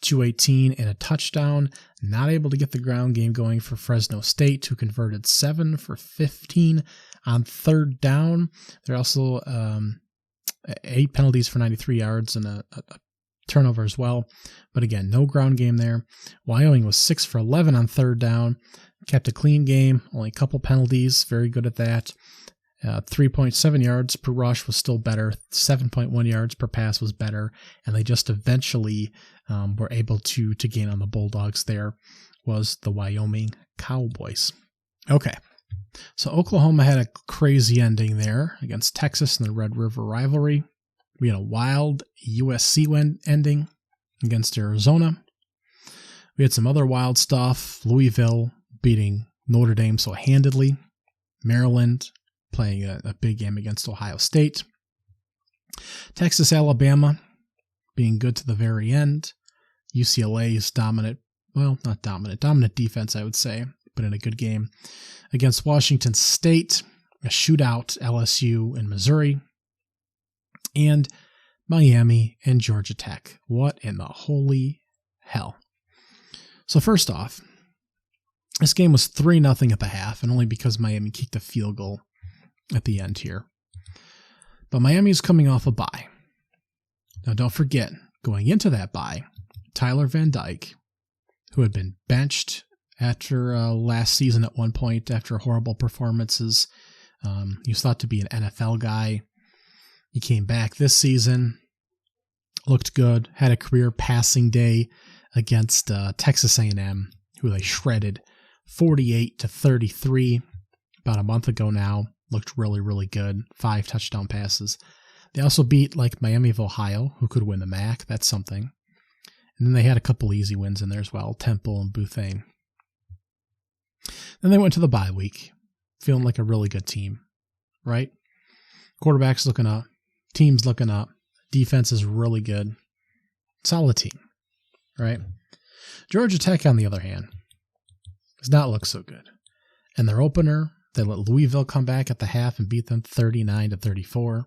218 and a touchdown. Not able to get the ground game going for Fresno State, who converted 7 for 15 on third down. There are also 8 penalties for 93 yards and a turnover as well. But again, no ground game there. Wyoming was 6 for 11 on third down. Kept a clean game, only a couple penalties. Very good at that. 3.7 yards per rush was still better. 7.1 yards per pass was better. And they just eventually were able to gain on the Bulldogs there, was the Wyoming Cowboys. Okay, so Oklahoma had a crazy ending there against Texas in the Red River rivalry. We had a wild USC ending against Arizona. We had some other wild stuff. Louisville beating Notre Dame so handedly. Maryland playing a big game against Ohio State. Texas, Alabama being good to the very end. UCLA's dominant defense, I would say, but in a good game against Washington State. A shootout, LSU and Missouri. And Miami and Georgia Tech. What in the holy hell? So first off, this game was 3-0 at the half, and only because Miami kicked a field goal at the end here. But Miami is coming off a bye. Now don't forget, going into that bye, Tyler Van Dyke, who had been benched after last season at one point after horrible performances. He was thought to be an NFL guy. He came back this season, looked good, had a career passing day against Texas A&M, who they shredded 48-33 about a month ago now. Looked really, really good. 5 touchdown passes. They also beat Miami of Ohio, who could win the MAC. That's something. And then they had a couple easy wins in there as well, Temple and Bouthane. Then they went to the bye week, feeling like a really good team, right? Quarterback's looking up. Team's looking up. Defense is really good. Solid team, right? Georgia Tech, on the other hand, does not look so good. And their opener, they let Louisville come back at the half and beat them 39-34.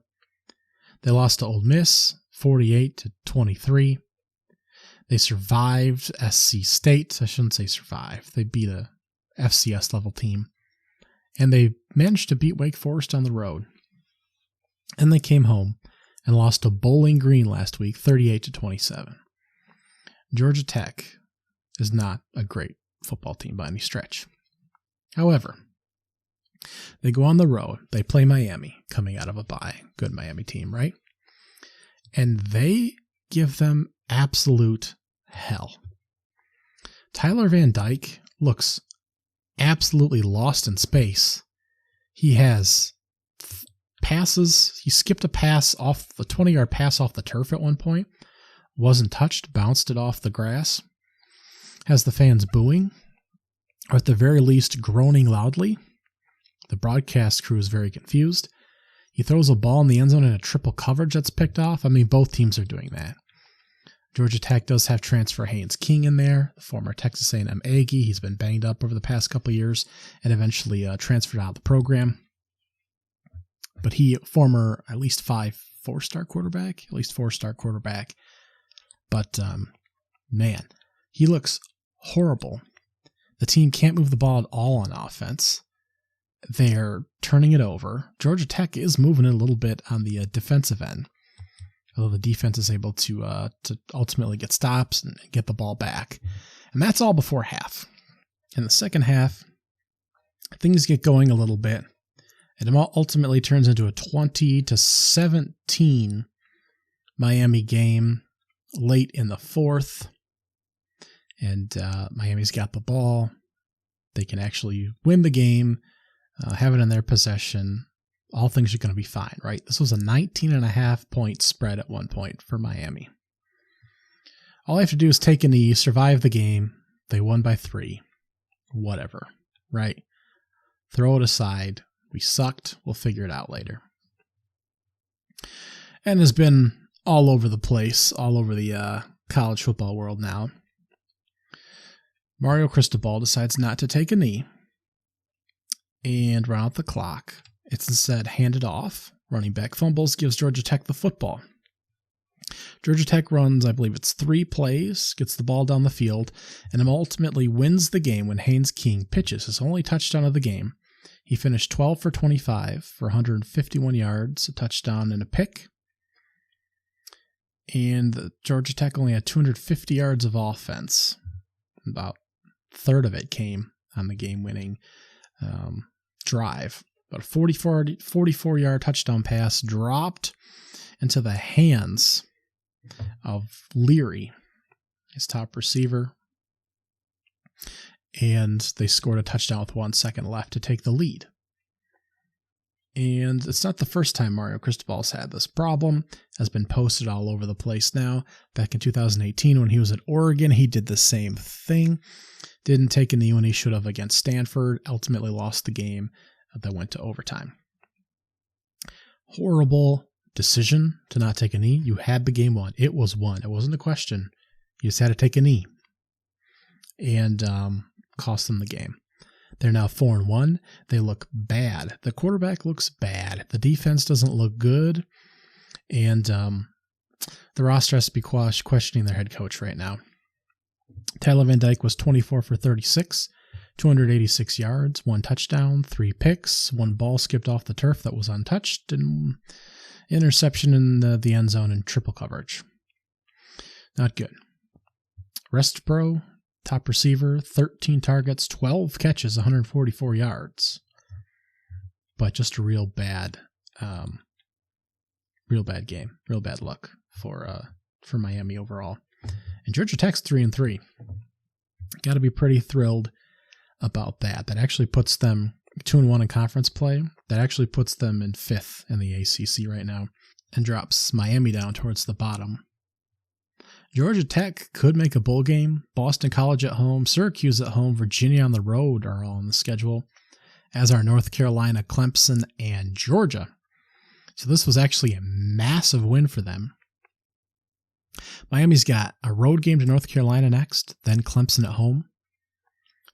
They lost to Ole Miss 48-23. They survived SC State. I shouldn't say survived. They beat a FCS level team. And they managed to beat Wake Forest on the road. And they came home and lost to Bowling Green last week 38-27. Georgia Tech is not a great football team by any stretch. However, They go on the road. They play Miami coming out of a bye. Good Miami team, right? And they give them absolute hell. Tyler Van Dyke looks absolutely lost in space. He has passes. He skipped a pass off the 20-yard pass off the turf at one point. Wasn't touched, bounced it off the grass. Has the fans booing, or at the very least groaning loudly. The broadcast crew is very confused. He throws a ball in the end zone in a triple coverage that's picked off. I mean, both teams are doing that. Georgia Tech does have transfer Haynes King in there, the former Texas A&M Aggie. He's been banged up over the past couple of years and eventually transferred out of the program. But he, former at least four-star quarterback. But, man, he looks horrible. The team can't move the ball at all on offense. They're turning it over. Georgia Tech is moving it a little bit on the defensive end, although the defense is able to ultimately get stops and get the ball back. And that's all before half. In the second half, things get going a little bit. It ultimately turns into a 20-17 Miami game late in the fourth. And Miami's got the ball. They can actually win the game, have it in their possession. All things are going to be fine, right? This was a 19.5-point spread at one point for Miami. All they have to do is take a knee, survive the game. They won by 3. Whatever, right? Throw it aside. We sucked. We'll figure it out later. And has been all over the place, all over the college football world now. Mario Cristobal decides not to take a knee and run out the clock. It's instead handed off. Running back fumbles, gives Georgia Tech the football. Georgia Tech runs, I believe it's 3 plays, gets the ball down the field, and ultimately wins the game when Haynes King pitches his only touchdown of the game. He finished 12 for 25 for 151 yards, a touchdown and a pick. And Georgia Tech only had 250 yards of offense. About a third of it came on the game-winning drive. But a 44-yard touchdown pass dropped into the hands of Leary, his top receiver. And they scored a touchdown with 1 second left to take the lead. And it's not the first time Mario Cristobal's had this problem. Has been posted all over the place now. Back in 2018 when he was at Oregon, he did the same thing. Didn't take a knee when he should have against Stanford. Ultimately lost the game that went to overtime. Horrible decision to not take a knee. You had the game won. It was won. It wasn't a question. You just had to take a knee. And cost them the game. They're now 4-1. They look bad. The quarterback looks bad. The defense doesn't look good. And the roster has to be questioning their head coach right now. Tyler Van Dyke was 24 for 36, 286 yards, 1 touchdown, 3 picks, 1 ball skipped off the turf that was untouched, and interception in the end zone and triple coverage. Not good. Restbro, top receiver, 13 targets, 12 catches, 144 yards. But just a real bad game, real bad luck for Miami overall. And Georgia Tech's 3-3. Got to be pretty thrilled about that. That actually puts them 2-1 in conference play. That actually puts them in 5th in the ACC right now and drops Miami down towards the bottom. Georgia Tech could make a bowl game. Boston College at home, Syracuse at home, Virginia on the road are all on the schedule, as are North Carolina, Clemson, and Georgia. So this was actually a massive win for them. Miami's got a road game to North Carolina next, then Clemson at home.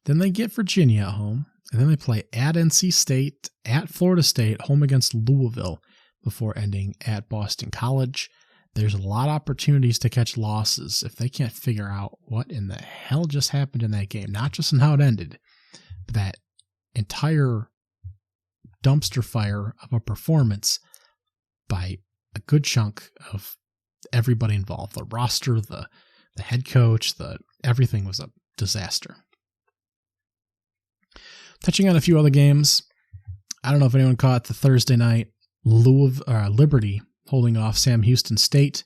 Then they get Virginia at home, and then they play at NC State, at Florida State, home against Louisville, before ending at Boston College. There's a lot of opportunities to catch losses if they can't figure out what in the hell just happened in that game. Not just in how it ended, but that entire dumpster fire of a performance by a good chunk of everybody involved. The roster, the head coach, everything was a disaster. Touching on a few other games, I don't know if anyone caught the Thursday night Liberty holding off Sam Houston State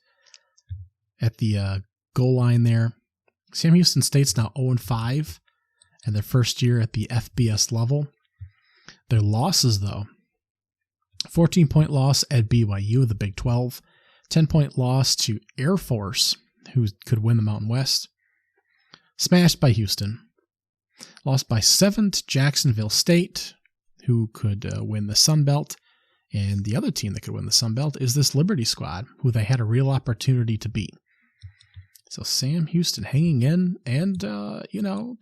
at the goal line there. Sam Houston State's now 0-5 in their first year at the FBS level. Their losses, though, 14-point loss at BYU, the Big 12, 10-point loss to Air Force, who could win the Mountain West, smashed by Houston, lost by 7 to Jacksonville State, who could win the Sun Belt, and the other team that could win the Sun Belt is this Liberty squad, who they had a real opportunity to beat. So Sam Houston hanging in, and,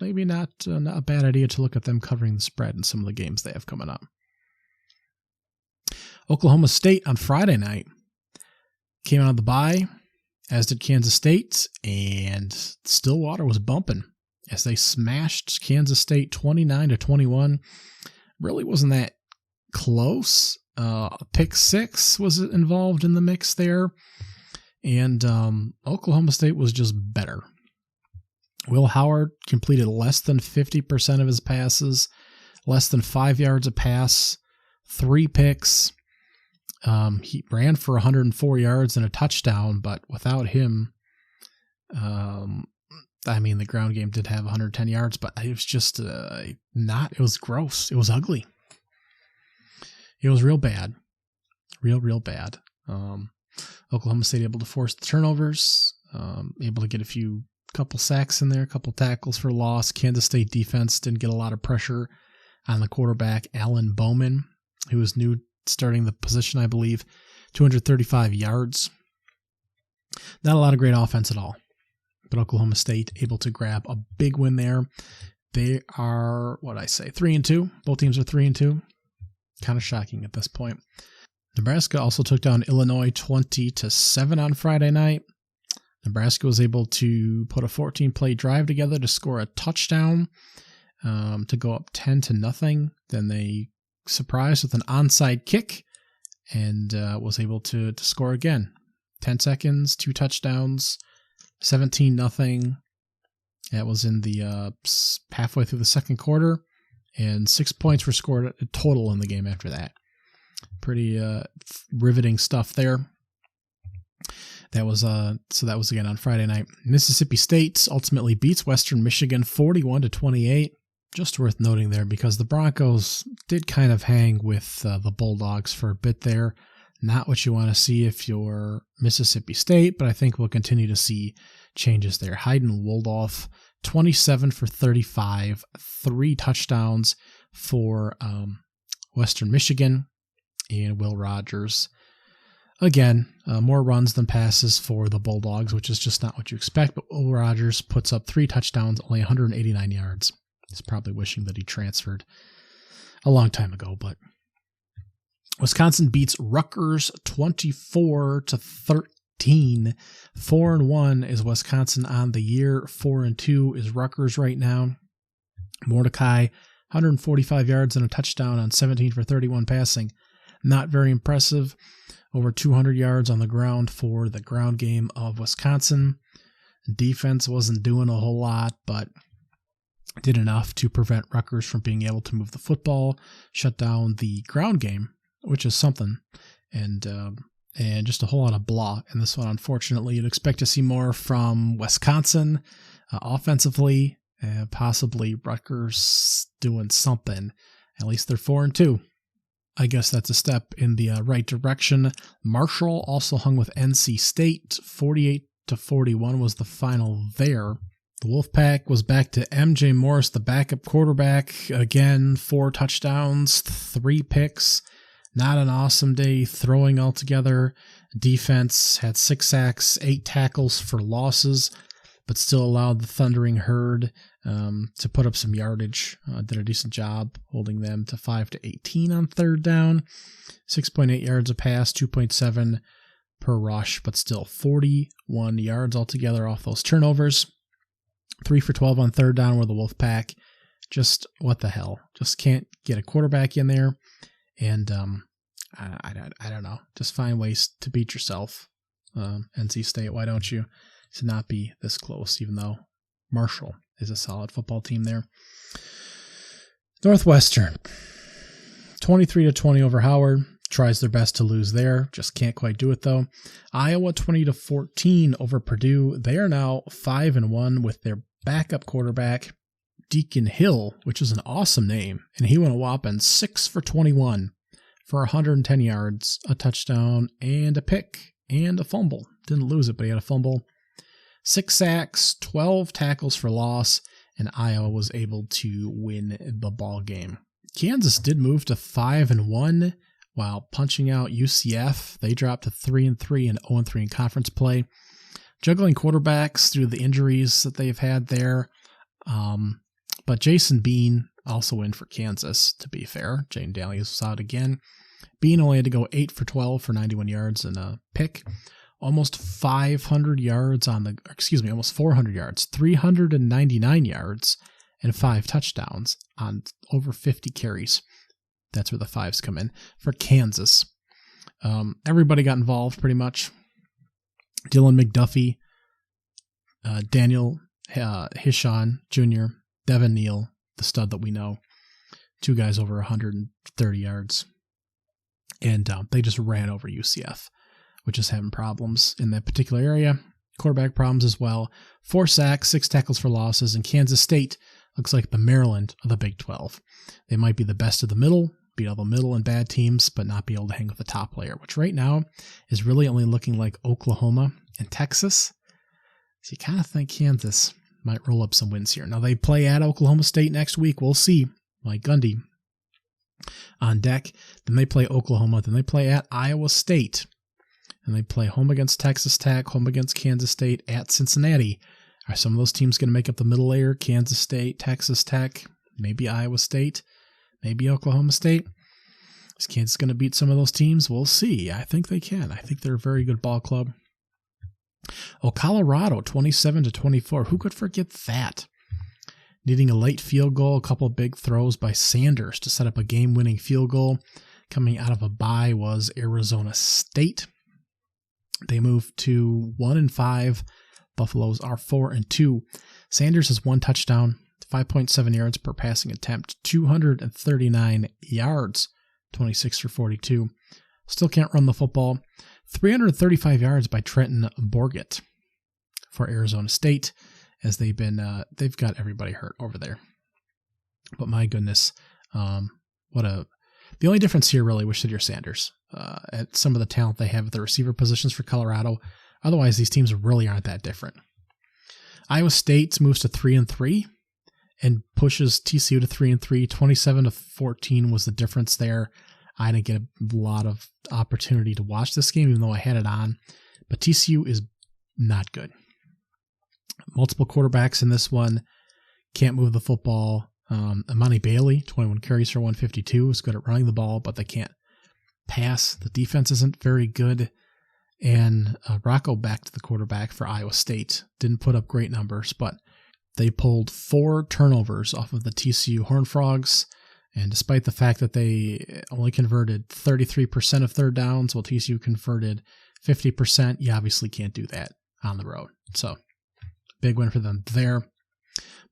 maybe not a bad idea to look at them covering the spread in some of the games they have coming up. Oklahoma State on Friday night came out of the bye, as did Kansas State, and Stillwater was bumping as they smashed Kansas State 29-21. Really wasn't that close. Pick 6 was involved in the mix there. And Oklahoma State was just better. Will Howard completed less than 50% of his passes, less than 5 yards a pass, 3 picks. He ran for 104 yards and a touchdown, but without him, the ground game did have 110 yards, but it was just it was gross. It was ugly. It was real bad. Real bad. Oklahoma State able to force the turnovers, able to get couple sacks in there, a couple tackles for loss. Kansas State defense didn't get a lot of pressure on the quarterback, Alan Bowman, who was new starting the position, I believe, 235 yards. Not a lot of great offense at all, but Oklahoma State able to grab a big win there. They are, 3-2. Both teams are 3-2. Kind of shocking at this point. Nebraska also took down Illinois 20-7 on Friday night. Nebraska was able to put a 14-play drive together to score a touchdown to go up 10-0. Then they surprised with an onside kick and was able to score again. 10 seconds, 2 touchdowns, 17-0. That was in the halfway through the second quarter, and 6 points were scored total in the game after that. Pretty riveting stuff there. That was again on Friday night. Mississippi State ultimately beats Western Michigan 41-28. Just worth noting there because the Broncos did kind of hang with the Bulldogs for a bit there. Not what you want to see if you're Mississippi State, but I think we'll continue to see changes there. Hayden Waldorf, 27 for 35, 3 touchdowns for Western Michigan, and Will Rogers. Again, more runs than passes for the Bulldogs, which is just not what you expect, but Will Rogers puts up 3 touchdowns, only 189 yards. He's probably wishing that he transferred a long time ago, but Wisconsin beats Rutgers 24-13. 4-1 is Wisconsin on the year. 4-2 is Rutgers right now. Mordecai, 145 yards and a touchdown on 17 for 31 passing. Not very impressive. Over 200 yards on the ground for the ground game of Wisconsin. Defense wasn't doing a whole lot, but did enough to prevent Rutgers from being able to move the football, shut down the ground game, which is something, and just a whole lot of blah in this one. Unfortunately, you'd expect to see more from Wisconsin offensively, possibly Rutgers doing something. At least they're 4-2. I guess that's a step in the right direction. Marshall also hung with NC State. 48-41 was the final there. The Wolfpack was back to MJ Morris, the backup quarterback. Again, 4 touchdowns, 3 picks. Not an awesome day throwing altogether. Defense had 6 sacks, 8 tackles for losses, but still allowed the Thundering Herd to put up some yardage. Did a decent job holding them to 5-18 on third down. 6.8 yards a pass, 2.7 per rush, but still 41 yards altogether off those turnovers. 3 for 12 on third down were the Wolfpack. Just what the hell? Just can't get a quarterback in there. And I don't know. Just find ways to beat yourself. NC State, why don't you? To not be this close, even though Marshall is a solid football team there. Northwestern 23-20 over Howard. Tries their best to lose there. Just can't quite do it, though. Iowa 20-14 over Purdue. They are now 5-1 with their backup quarterback, Deacon Hill, which is an awesome name. And he went a whopping 6 for 21 for 110 yards, a touchdown, and a pick, and a fumble. Didn't lose it, but he had a fumble. 6 sacks, 12 tackles for loss, and Iowa was able to win the ball game. Kansas did move to 5-1 while punching out UCF. They dropped to 3-3 and 0-3 in conference play. Juggling quarterbacks through the injuries that they've had there. But Jason Bean also in for Kansas, to be fair. Jane Daniels was out again. Bean only had to go 8 for 12 for 91 yards and a pick. Almost 500 yards almost 400 yards, 399 yards, and 5 touchdowns on over 50 carries. That's where the 5s come in for Kansas. Everybody got involved pretty much. Dylan McDuffie, Daniel Hishon Jr., Devin Neal, the stud that we know. 2 guys over 130 yards. And they just ran over UCF, which is having problems in that particular area. Quarterback problems as well. 4 sacks, 6 tackles for losses, and Kansas State looks like the Maryland of the Big 12. They might be the best of the middle, beat all the middle and bad teams, but not be able to hang with the top layer, which right now is really only looking like Oklahoma and Texas. So you kind of think Kansas might roll up some wins here. Now they play at Oklahoma State next week. We'll see. Mike Gundy on deck. Then they play Oklahoma. Then they play at Iowa State. And they play home against Texas Tech, home against Kansas State, at Cincinnati. Are some of those teams going to make up the middle layer? Kansas State, Texas Tech, maybe Iowa State, maybe Oklahoma State. Is Kansas going to beat some of those teams? We'll see. I think they can. I think they're a very good ball club. Oh, Colorado, 27-24. Who could forget that? Needing a late field goal, a couple of big throws by Sanders to set up a game-winning field goal. Coming out of a bye was Arizona State. They moved to 1-5. Buffaloes are 4-2. Sanders has 1 touchdown, 5.7 yards per passing attempt, 239 yards, 26 for 42. Still can't run the football. 335 yards by Trenton Bourguet for Arizona State, as they've got everybody hurt over there. But my goodness, the only difference here really was Shedeur Sanders at some of the talent they have at the receiver positions for Colorado. Otherwise, these teams really aren't that different. Iowa State moves to 3-3 and pushes TCU to 3-3. 27-14 was the difference there. I didn't get a lot of opportunity to watch this game, even though I had it on. But TCU is not good. Multiple quarterbacks in this one. Can't move the football. Amani Bailey, 21 carries for 152, is good at running the ball, but they can't pass. The defense isn't very good. And Rocco back to the quarterback for Iowa State. Didn't put up great numbers, but they pulled 4 turnovers off of the TCU Horned Frogs. And despite the fact that they only converted 33% of third downs, while TCU converted 50%, you obviously can't do that on the road. So, big win for them there.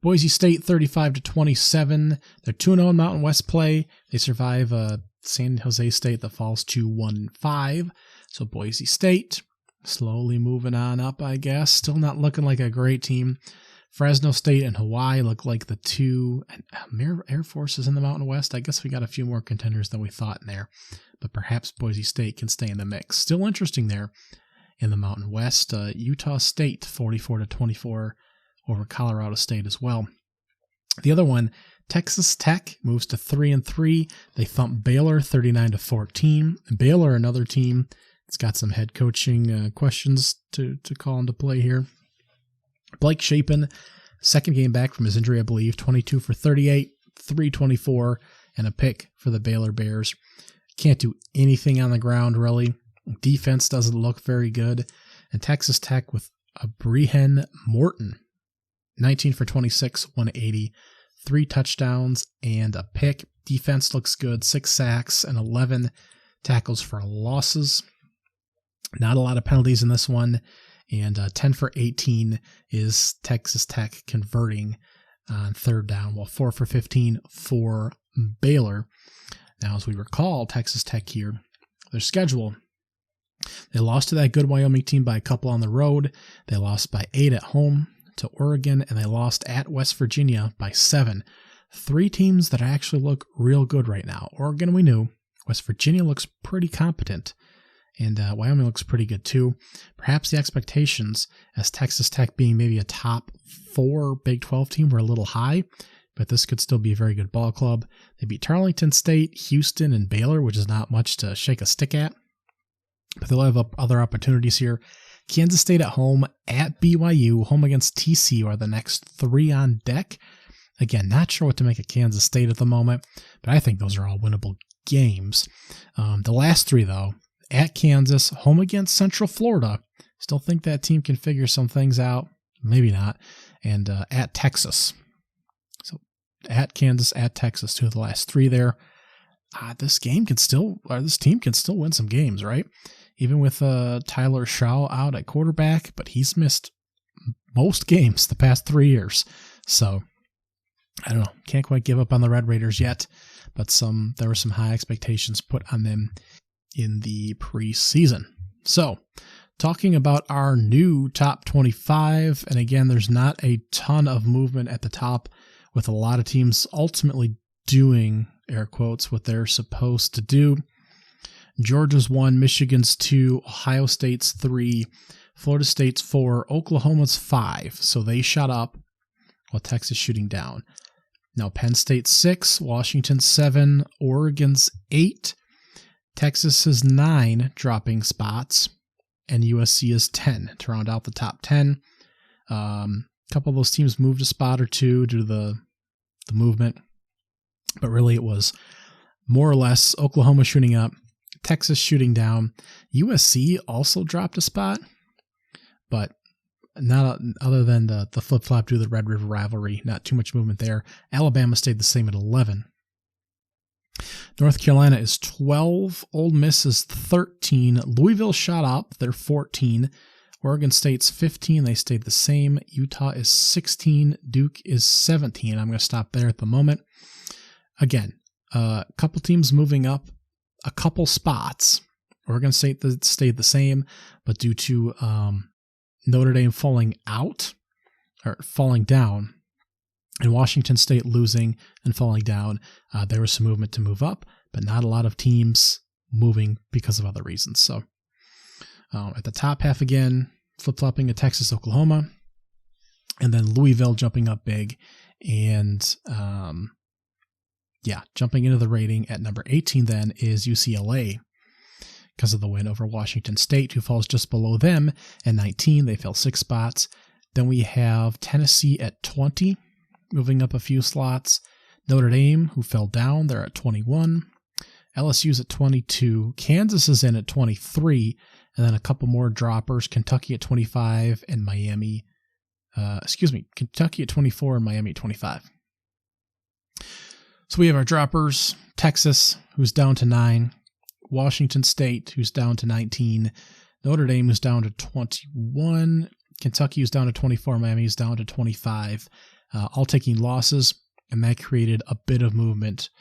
Boise State 35-27. They're 2-0 in Mountain West play. They survive San Jose State that falls to 1-5. So Boise State slowly moving on up, I guess. Still not looking like a great team. Fresno State and Hawaii look like the 2. And Air Force is in the Mountain West. I guess we got a few more contenders than we thought in there. But perhaps Boise State can stay in the mix. Still interesting there in the Mountain West. Utah State 44-24 over Colorado State as well. The other one, Texas Tech moves to 3-3. They thump Baylor 39-14. Baylor, another team, it's got some head coaching questions to call into play here. Blake Shapen, second game back from his injury, I believe, 22 for 38, 324, and a pick for the Baylor Bears. Can't do anything on the ground, really. Defense doesn't look very good. And Texas Tech with a Brehen Morton, 19 for 26, 180, 3 touchdowns and a pick. Defense looks good, 6 sacks and 11 tackles for losses. Not a lot of penalties in this one. And 10 for 18 is Texas Tech converting on third down, while 4 for 15 for Baylor. Now, as we recall, Texas Tech here, their schedule, they lost to that good Wyoming team by a couple on the road. They lost by 8 at home to Oregon, and they lost at West Virginia by 7. 3 teams that actually look real good right now. Oregon, we knew. West Virginia looks pretty competent. And Wyoming looks pretty good too. Perhaps the expectations as Texas Tech being maybe a top 4 Big 12 team were a little high, but this could still be a very good ball club. They beat Tarleton State, Houston, and Baylor, which is not much to shake a stick at. But they'll have other opportunities here. Kansas State at home, at BYU, home against TCU are the next 3 on deck. Again, not sure what to make of Kansas State at the moment, but I think those are all winnable games. The last 3, though, at Kansas, home against Central Florida. Still think that team can figure some things out. Maybe not. And at Texas. So at Kansas, at Texas, 2 of the last 3 there. This team can still win some games, right? Even with Tyler Shaw out at quarterback, but he's missed most games the past 3 years. So I don't know. Can't quite give up on the Red Raiders yet, but there were some high expectations put on them in the preseason. So, talking about our new top 25, and again, there's not a ton of movement at the top, with a lot of teams ultimately doing, air quotes, what they're supposed to do. Georgia's 1, Michigan's 2, Ohio State's 3, Florida State's 4, Oklahoma's 5, so they shot up while Texas shooting down. Now, Penn State's 6, Washington's 7, Oregon's 8, Texas is 9, dropping spots, and USC is 10 to round out the top 10. A couple of those teams moved a spot or 2 due to the movement, but really it was more or less Oklahoma shooting up, Texas shooting down. USC also dropped a spot, but not other than the flip-flop due to the Red River rivalry. Not too much movement there. Alabama stayed the same at 11. North Carolina is 12. Ole Miss is 13. Louisville shot up. They're 14. Oregon State's 15. They stayed the same. Utah is 16. Duke is 17. I'm going to stop there at the moment. Again, a couple teams moving up a couple spots. Oregon State stayed the same, but due to Notre Dame falling down, and Washington State losing and falling down, there was some movement to move up, but not a lot of teams moving because of other reasons. So at the top half again, flip-flopping to Texas, Oklahoma, and then Louisville jumping up big, and jumping into the rating at number 18 then is UCLA because of the win over Washington State, who falls just below them at 19. They fell 6 spots. Then we have Tennessee at 20, moving up a few slots. Notre Dame, who fell down, they're at 21. LSU's at 22. Kansas is in at 23. And then a couple more droppers. Kentucky at 25 and Miami. Kentucky at 24 and Miami at 25. So we have our droppers. Texas, who's down to 9. Washington State, who's down to 19. Notre Dame, who's down to 21. Kentucky, who's down to 24. Miami, who's down to 25. All taking losses, and that created a bit of movement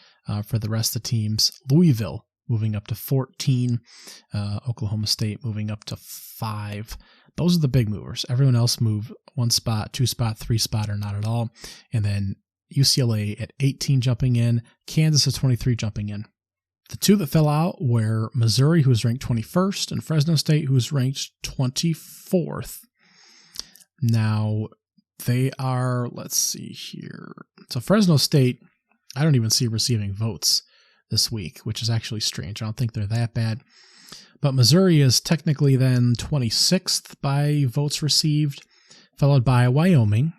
for the rest of the teams. Louisville moving up to 14. Oklahoma State moving up to 5. Those are the big movers. Everyone else moved 1 spot, 2 spot, 3 spot, or not at all. And then UCLA at 18 jumping in. Kansas at 23 jumping in. The 2 that fell out were Missouri, who was ranked 21st, and Fresno State, who was ranked 24th. Now, they are, let's see here. So Fresno State, I don't even see receiving votes this week, which is actually strange. I don't think they're that bad. But Missouri is technically then 26th by votes received, followed by Wyoming,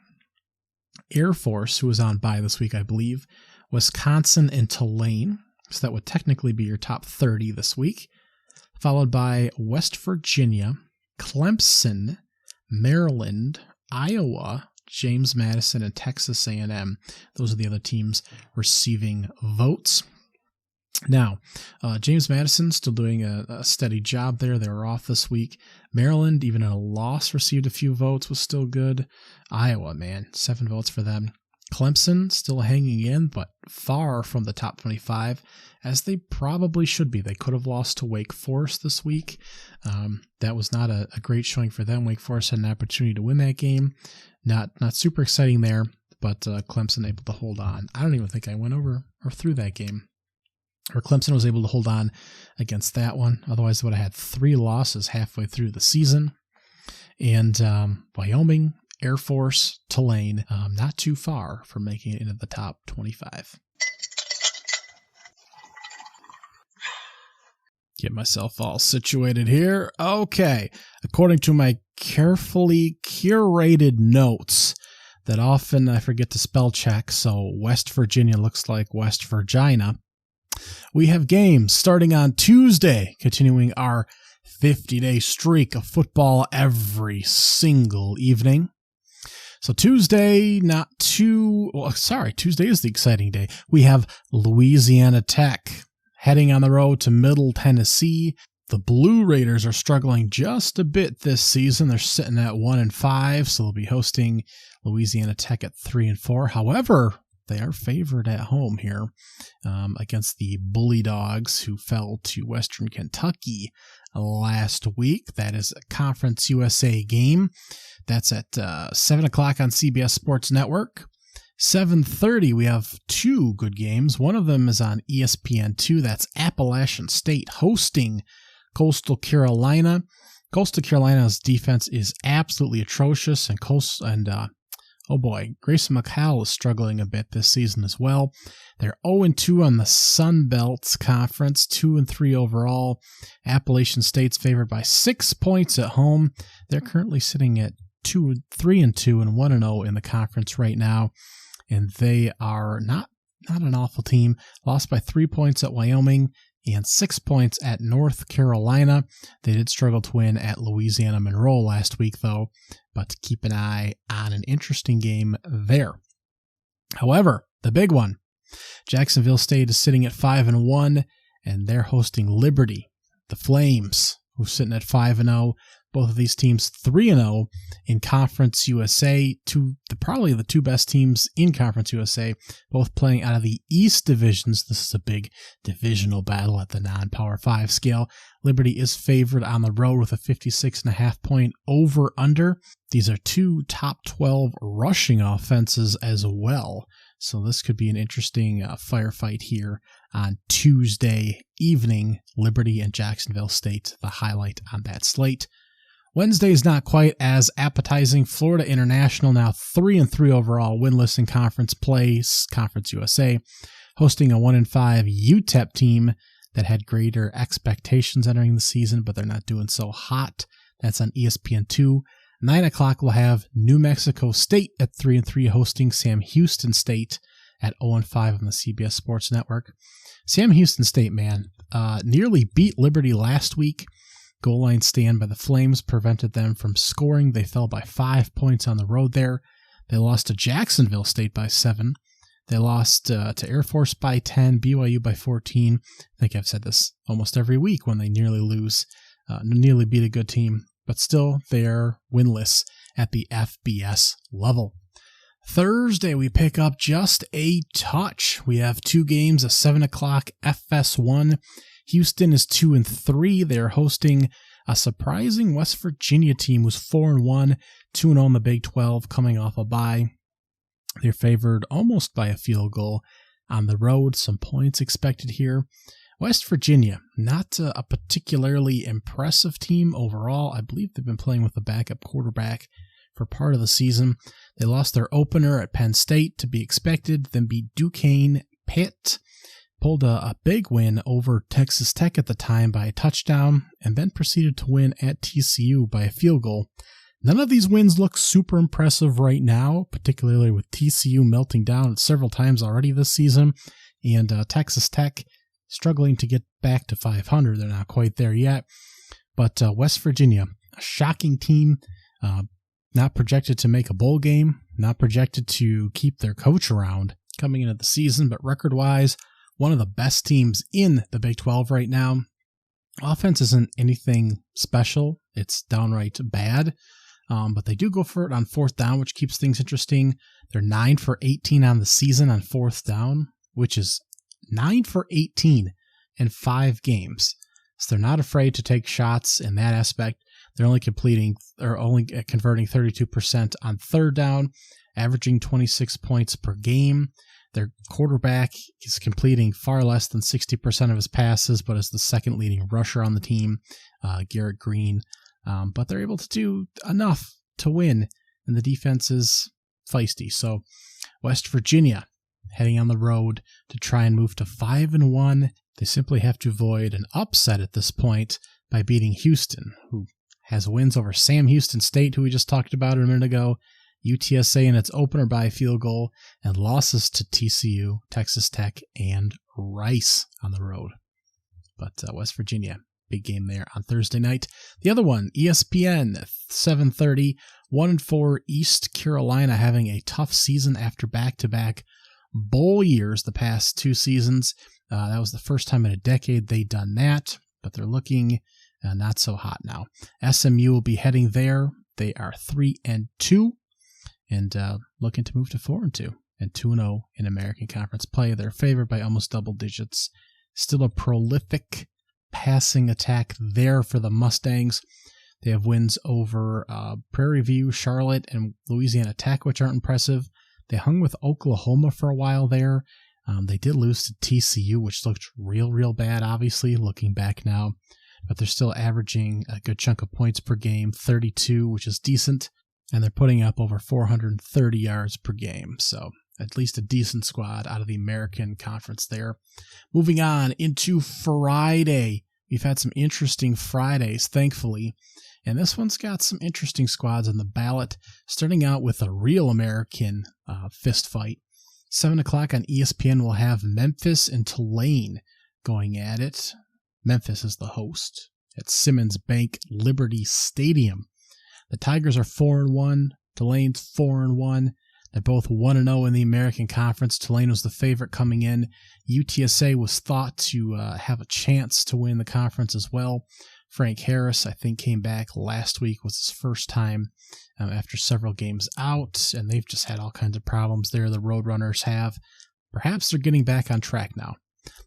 Air Force, who was on bye this week, I believe, Wisconsin, and Tulane. So that would technically be your top 30 this week, followed by West Virginia, Clemson, Maryland, Iowa, James Madison, and Texas A&M. Those are the other teams receiving votes. Now, James Madison still doing a steady job there. They were off this week. Maryland, even at a loss, received a few votes, was still good. Iowa, man, 7 votes for them. Clemson still hanging in, but far from the top 25, as they probably should be. They could have lost to Wake Forest this week. That was not a great showing for them. Wake Forest had an opportunity to win that game. Not super exciting there, but Clemson able to hold on. I don't even think I went over or through that game. Or Clemson was able to hold on against that one. Otherwise, they would have had 3 losses halfway through the season. And Wyoming, Air Force, Tulane, not too far from making it into the top 25. Get myself all situated here. Okay. According to my carefully curated notes that often I forget to spell check, so West Virginia looks like West Virginia. We have games starting on Tuesday, continuing our 50-day streak of football every single evening. So Tuesday, Tuesday is the exciting day. We have Louisiana Tech heading on the road to Middle Tennessee. The Blue Raiders are struggling just a bit this season. They're sitting at 1-5, so they'll be hosting Louisiana Tech at 3-4. However, they are favored at home here against the Bully Dogs, who fell to Western Kentucky last week. That is a Conference USA game. That's at 7 o'clock on CBS Sports Network. 7:30, we have 2 good games. One of them is on ESPN2. That's Appalachian State hosting Coastal Carolina. Coastal Carolina's defense is absolutely atrocious, and Grayson McCall is struggling a bit this season as well. They're 0-2 on the Sun Belt Conference, 2-3 overall. Appalachian State's favored by 6 points at home. They're currently sitting at 3-2 and 1-0 in the conference right now, and they are not an awful team. Lost by 3 points at Wyoming and 6 points at North Carolina. They did struggle to win at Louisiana Monroe last week, though, but keep an eye on an interesting game there. However, the big one, Jacksonville State is sitting at 5-1, and they're hosting Liberty, the Flames, who's sitting at 5-0. Both of these teams 3-0 in Conference USA, probably the 2 best teams in Conference USA, both playing out of the East divisions. This is a big divisional battle at the non-Power 5 scale. Liberty is favored on the road with a 56.5 point over-under. These are 2 top 12 rushing offenses as well. So this could be an interesting firefight here on Tuesday evening. Liberty and Jacksonville State, the highlight on that slate. Wednesday is not quite as appetizing. Florida International, now 3-3 overall, winless in conference play, Conference USA, hosting a 1-5 UTEP team that had greater expectations entering the season, but they're not doing so hot. That's on ESPN2. 9 o'clock, we'll have New Mexico State at 3-3 hosting Sam Houston State at 0-5 on the CBS Sports Network. Sam Houston State, man, nearly beat Liberty last week. Goal line stand by the Flames prevented them from scoring. They fell by 5 points on the road there. They lost to Jacksonville State by 7. They lost to Air Force by 10, BYU by 14. I think I've said this almost every week when they nearly beat a good team. But still, they're winless at the FBS level. Thursday, we pick up just a touch. We have 2 games, a 7 o'clock FS1. Houston is 2-3. They're hosting a surprising West Virginia team who's 4-1, 2-0 in the Big 12, coming off a bye. They're favored almost by a field goal on the road. Some points expected here. West Virginia, not a particularly impressive team overall. I believe they've been playing with a backup quarterback for part of the season. They lost their opener at Penn State, to be expected, then beat Duquesne. Pitt pulled a big win over Texas Tech at the time by a touchdown, and then proceeded to win at TCU by a field goal. None of these wins look super impressive right now, particularly with TCU melting down several times already this season, and Texas Tech struggling to get back to 500. They're not quite there yet. But West Virginia, a shocking team, not projected to make a bowl game, not projected to keep their coach around coming into the season, but record-wise, one of the best teams in the Big 12 right now. Offense isn't anything special. It's downright bad. but they do go for it on fourth down, which keeps things interesting. They're 9 for 18 on the season on fourth down, which is 9 for 18 in 5 games. So they're not afraid to take shots in that aspect. They're only converting 32% on third down, averaging 26 points per game. Their quarterback is completing far less than 60% of his passes, but is the second leading rusher on the team, Garrett Green. But they're able to do enough to win, and the defense is feisty. So West Virginia heading on the road to try and move to 5-1. They simply have to avoid an upset at this point by beating Houston, who has wins over Sam Houston State, who we just talked about a minute ago, UTSA in its opener by a field goal, and losses to TCU, Texas Tech, and Rice on the road. But West Virginia, big game there on Thursday night. The other one, ESPN, 7:30, 1-4 East Carolina having a tough season after back-to-back bowl years the past 2 seasons. That was the first time in a decade they'd done that, but they're looking not so hot now. SMU will be heading there. They are 3-2 and looking to move to 4-2 and 2-0 in American Conference play. They're favored by almost double digits. Still a prolific passing attack there for the Mustangs. They have wins over Prairie View, Charlotte, and Louisiana Tech, which aren't impressive. They hung with Oklahoma for a while there. They did lose to TCU, which looked real bad, obviously, looking back now. But they're still averaging a good chunk of points per game, 32, which is decent. And they're putting up over 430 yards per game. So at least a decent squad out of the American Conference there. Moving on into Friday. We've had some interesting Fridays, thankfully. And this one's got some interesting squads on the ballot, starting out with a real American fist fight. 7 o'clock on ESPN, we'll have Memphis and Tulane going at it. Memphis is the host at Simmons Bank Liberty Stadium. The Tigers are 4-1. Tulane's 4-1. They're both 1-0 in the American Conference. Tulane was the favorite coming in. UTSA was thought to have a chance to win the conference as well. Frank Harris, I think, came back last week. Was his first time after several games out, and they've just had all kinds of problems there. The Roadrunners have. Perhaps they're getting back on track now.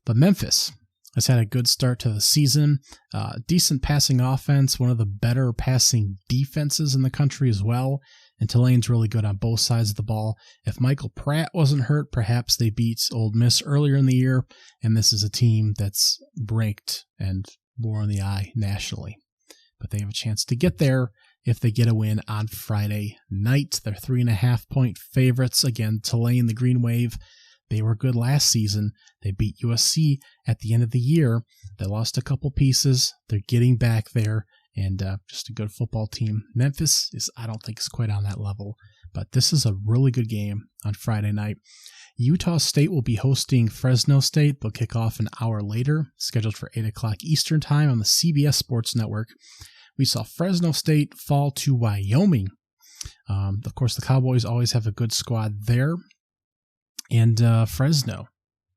But Memphis has had a good start to the season. Decent passing offense, one of the better passing defenses in the country as well. And Tulane's really good on both sides of the ball. If Michael Pratt wasn't hurt, perhaps they beat Ole Miss earlier in the year. And this is a team that's ranked and more in the eye nationally. But they have a chance to get there if they get a win on Friday night. They're 3.5-point favorites. Again, Tulane, the Green Wave, they were good last season. They beat USC at the end of the year. They lost a couple pieces. They're getting back there, and just a good football team. Memphis I don't think is quite on that level, but this is a really good game on Friday night. Utah State will be hosting Fresno State. They'll kick off an hour later, scheduled for 8 o'clock Eastern Time on the CBS Sports Network. We saw Fresno State fall to Wyoming. Of course, the Cowboys always have a good squad there. And Fresno,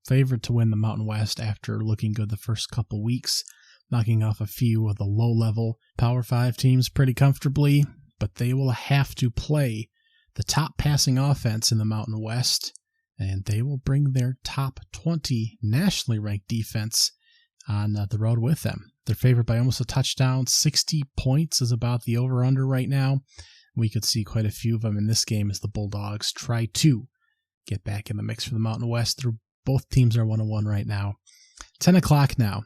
favored to win the Mountain West after looking good the first couple weeks, knocking off a few of the low-level Power 5 teams pretty comfortably. But they will have to play the top passing offense in the Mountain West, and they will bring their top 20 nationally ranked defense on the road with them. They're favored by almost a touchdown. 60 points is about the over-under right now. We could see quite a few of them in this game as the Bulldogs try to get back in the mix for the Mountain West. Both teams are 1-1 right now. 10 o'clock now.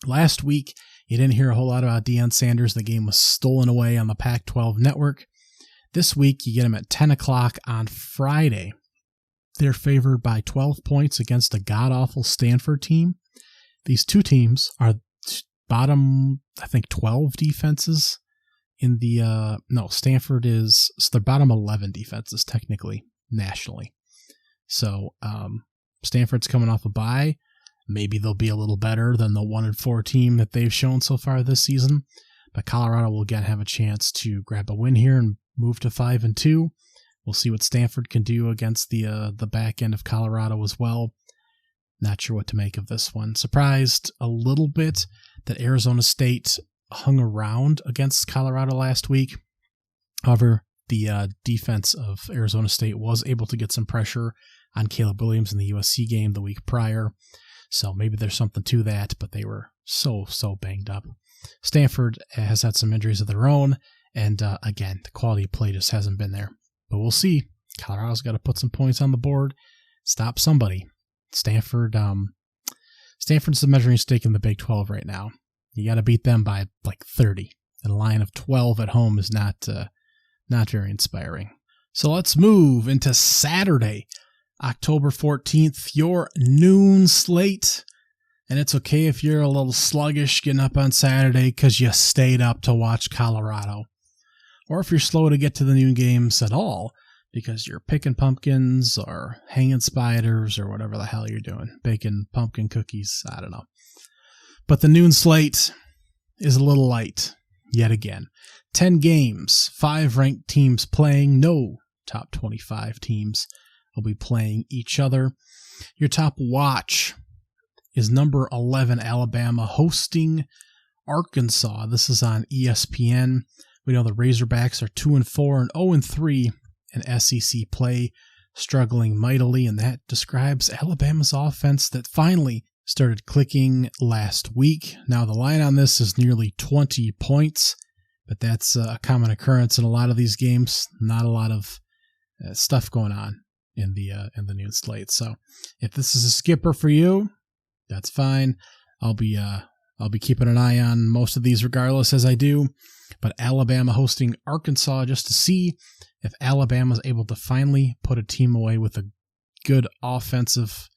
Last week, you didn't hear a whole lot about Deion Sanders. The game was stolen away on the Pac-12 network. This week, you get him at 10 o'clock on Friday. They're favored by 12 points against a god-awful Stanford team. These two teams are bottom, I think, 12 defenses in the... Stanford is... they're bottom 11 defenses, technically, nationally. So, Stanford's coming off a bye. Maybe they'll be a little better than the 1-4 team that they've shown so far this season. But Colorado will again have a chance to grab a win here and move to 5-2. We'll see what Stanford can do against the back end of Colorado as well. Not sure what to make of this one. Surprised a little bit that Arizona State hung around against Colorado last week. However, the defense of Arizona State was able to get some pressure on Caleb Williams in the USC game the week prior. So maybe there's something to that, but they were so banged up. Stanford has had some injuries of their own, and again, the quality of play just hasn't been there. But we'll see. Colorado's got to put some points on the board, stop somebody. Stanford's the measuring stick in the Big 12 right now. You got to beat them by like 30. And a line of 12 at home is not very inspiring. So let's move into Saturday, October 14th, your noon slate. And it's okay if you're a little sluggish getting up on Saturday because you stayed up to watch Colorado. Or if you're slow to get to the noon games at all because you're picking pumpkins or hanging spiders or whatever the hell you're doing. Baking pumpkin cookies, I don't know. But the noon slate is a little light yet again. 10 games, 5 ranked teams playing, no top 25 teams will be playing each other. Your top watch is number 11 Alabama hosting Arkansas. This is on ESPN. We know the Razorbacks are 2-4 and 0-3 in SEC play, struggling mightily, and that describes Alabama's offense that finally started clicking last week. Now the line on this is nearly 20 points, but that's a common occurrence in a lot of these games. Not a lot of stuff going on in the noon slate. So if this is a skipper for you, that's fine. I'll be keeping an eye on most of these regardless, as I do. But Alabama hosting Arkansas, just to see if Alabama's able to finally put a team away with a good offensive,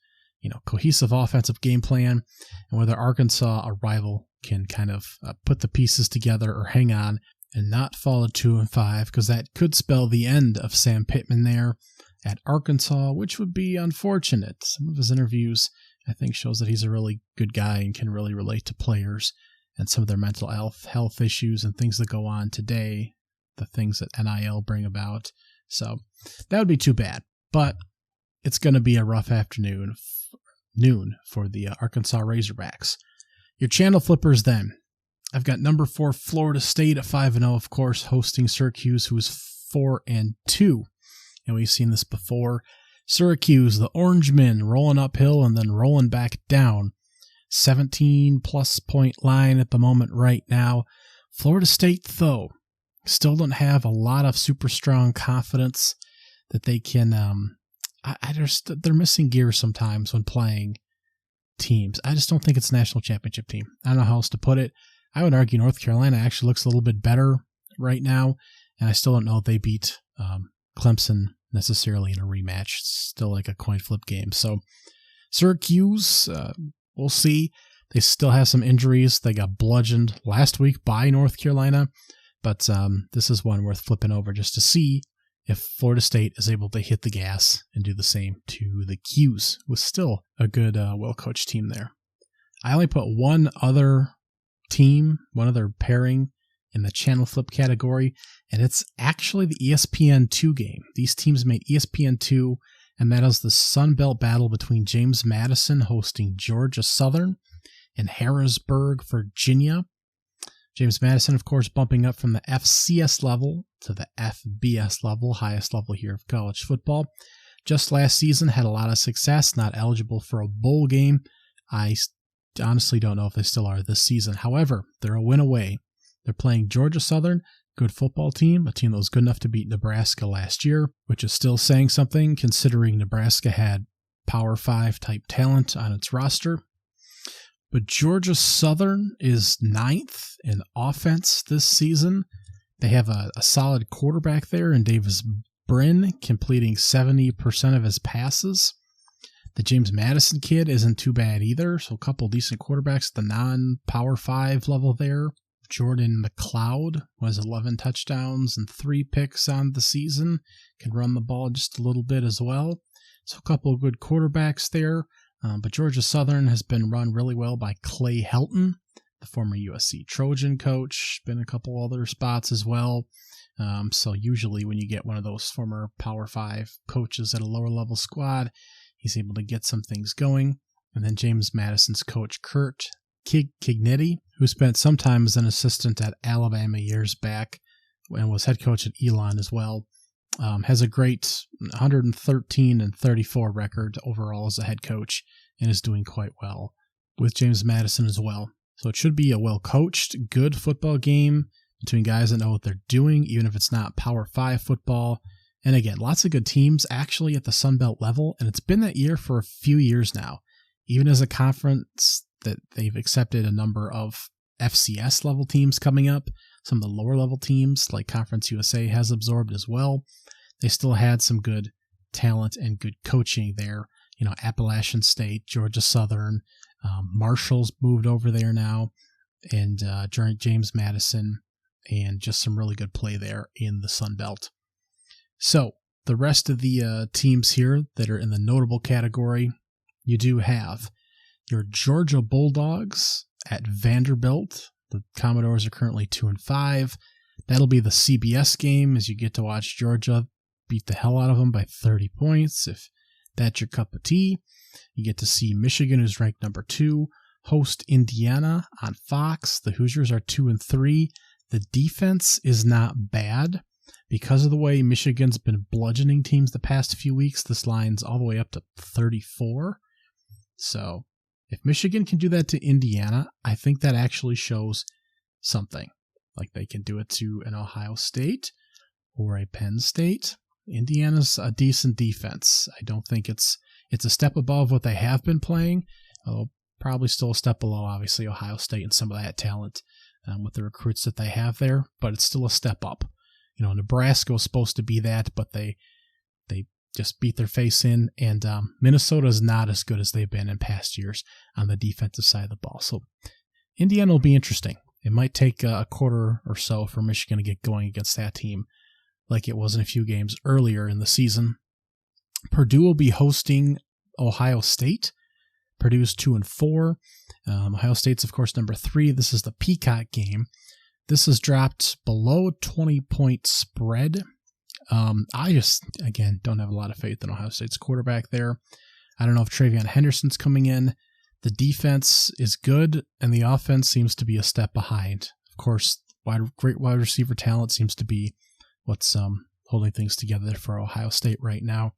cohesive offensive game plan, and whether Arkansas, a rival, can kind of put the pieces together or hang on and not fall at 2-5, because that could spell the end of Sam Pittman there at Arkansas, which would be unfortunate. Some of his interviews, I think, shows that he's a really good guy and can really relate to players and some of their mental health issues and things that go on today, the things that NIL bring about. So that would be too bad. But it's going to be a rough noon for the Arkansas Razorbacks. Your channel flippers then. I've got number 4 Florida State at 5-0, of course, hosting Syracuse, who is 4-2. And we've seen this before. Syracuse, the Orangemen, rolling uphill and then rolling back down. 17-plus point line at the moment right now. Florida State, though, still don't have a lot of super strong confidence that they can... they're missing gear sometimes when playing teams. I just don't think it's a national championship team. I don't know how else to put it. I would argue North Carolina actually looks a little bit better right now, and I still don't know if they beat Clemson necessarily in a rematch. It's still like a coin flip game. So Syracuse, we'll see. They still have some injuries. They got bludgeoned last week by North Carolina, but this is one worth flipping over just to see if Florida State is able to hit the gas and do the same to the Qs, with still a good, well-coached team there. I only put one other pairing in the channel flip category, and it's actually the ESPN2 game. These teams made ESPN2, and that is the Sun Belt battle between James Madison hosting Georgia Southern and Harrisburg, Virginia. James Madison, of course, bumping up from the FCS level to the FBS level, highest level here of college football. Just last season, had a lot of success, not eligible for a bowl game. I honestly don't know if they still are this season. However, they're a win away. They're playing Georgia Southern, good football team, a team that was good enough to beat Nebraska last year, which is still saying something considering Nebraska had Power 5 type talent on its roster. But Georgia Southern is 9th in offense this season. They have a solid quarterback there in Davis Brin, completing 70% of his passes. The James Madison kid isn't too bad either, so a couple decent quarterbacks at the non-Power 5 level there. Jordan McLeod has 11 touchdowns and 3 picks on the season. Can run the ball just a little bit as well. So a couple of good quarterbacks there. But Georgia Southern has been run really well by Clay Helton, the former USC Trojan coach. Been a couple other spots as well. So usually when you get one of those former Power 5 coaches at a lower level squad, he's able to get some things going. And then James Madison's coach, Kurt Cignetti, who spent some time as an assistant at Alabama years back, and was head coach at Elon as well. Has a great 113-34 record overall as a head coach, and is doing quite well with James Madison as well. So it should be a well-coached, good football game between guys that know what they're doing, even if it's not Power 5 football. And again, lots of good teams actually at the Sun Belt level, and it's been that year for a few years now. Even as a conference that they've accepted a number of FCS level teams coming up, some of the lower level teams like Conference USA has absorbed as well. They still had some good talent and good coaching there. Appalachian State, Georgia Southern, Marshall's moved over there now, and James Madison, and just some really good play there in the Sun Belt. So the rest of the teams here that are in the notable category, you do have your Georgia Bulldogs at Vanderbilt. The Commodores are currently 2-5. That'll be the CBS game, as you get to watch Georgia beat the hell out of them by 30 points. If that's your cup of tea, you get to see Michigan, who's ranked number 2, host Indiana on Fox. The Hoosiers are 2-3. The defense is not bad. Because of the way Michigan's been bludgeoning teams the past few weeks, this line's all the way up to 34. So if Michigan can do that to Indiana, I think that actually shows something. Like they can do it to an Ohio State or a Penn State. Indiana's a decent defense. I don't think it's a step above what they have been playing. Probably still a step below, obviously, Ohio State and some of that talent with the recruits that they have there, but it's still a step up. Nebraska was supposed to be that, but they just beat their face in, and Minnesota is not as good as they've been in past years on the defensive side of the ball. So Indiana will be interesting. It might take a quarter or so for Michigan to get going against that team like it was in a few games earlier in the season. Purdue will be hosting Ohio State. Purdue's 2-4. Ohio State's, of course, number 3. This is the Peacock game. This has dropped below 20-point spread. I just, again, don't have a lot of faith in Ohio State's quarterback there. I don't know if Travion Henderson's coming in. The defense is good, and the offense seems to be a step behind. Of course, great wide receiver talent seems to be what's holding things together for Ohio State right now.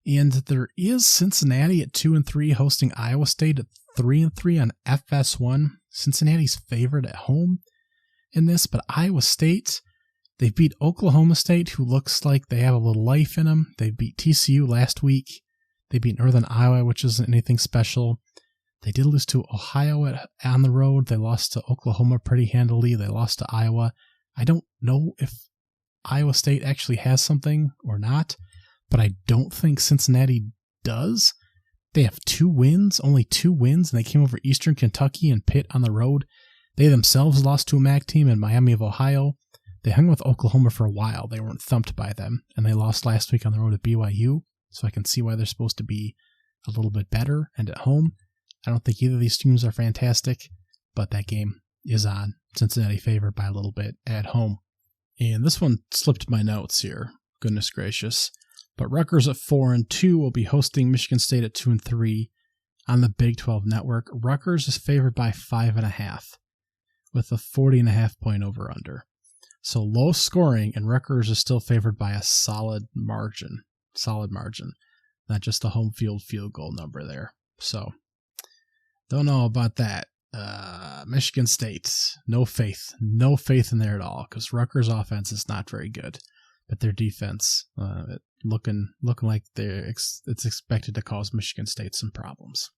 And there is Cincinnati at 2-3 hosting Iowa State at 3-3 on FS1. Cincinnati's favored at home in this, but Iowa State, they beat Oklahoma State, who looks like they have a little life in them. They beat TCU last week. They beat Northern Iowa, which isn't anything special. They did lose to Ohio on the road. They lost to Oklahoma pretty handily. They lost to Iowa. I don't know if Iowa State actually has something or not, but I don't think Cincinnati does. They have 2 wins, only 2 wins, and they came over Eastern Kentucky and Pitt on the road. They themselves lost to a MAC team in Miami of Ohio. They hung with Oklahoma for a while. They weren't thumped by them, and they lost last week on the road at BYU, so I can see why they're supposed to be a little bit better and at home. I don't think either of these teams are fantastic, but that game is on. Cincinnati favored by a little bit at home. And this one slipped my notes here. Goodness gracious. But Rutgers at 4-2 will be hosting Michigan State at 2-3 on the Big 12 Network. Rutgers is favored by 5.5 with a 40.5 point over-under. So low scoring, and Rutgers is still favored by a solid margin. Not just a home field goal number there. So don't know about that. Michigan State, no faith in there at all, because Rutgers' offense is not very good, but their defense looking like it's expected to cause Michigan State some problems.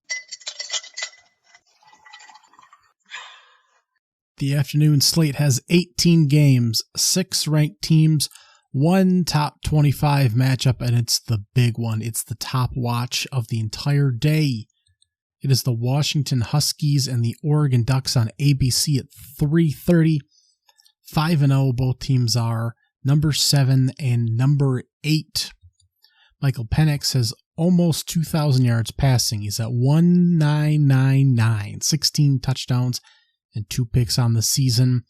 The afternoon slate has 18 games, 6 ranked teams, 1 top 25 matchup, and it's the big one. It's the top watch of the entire day. It is the Washington Huskies and the Oregon Ducks on ABC at 3:30. 5-0, both teams are. Number 7 and number 8. Michael Penix has almost 2,000 yards passing. He's at 1,999, 16 touchdowns and 2 picks on the season.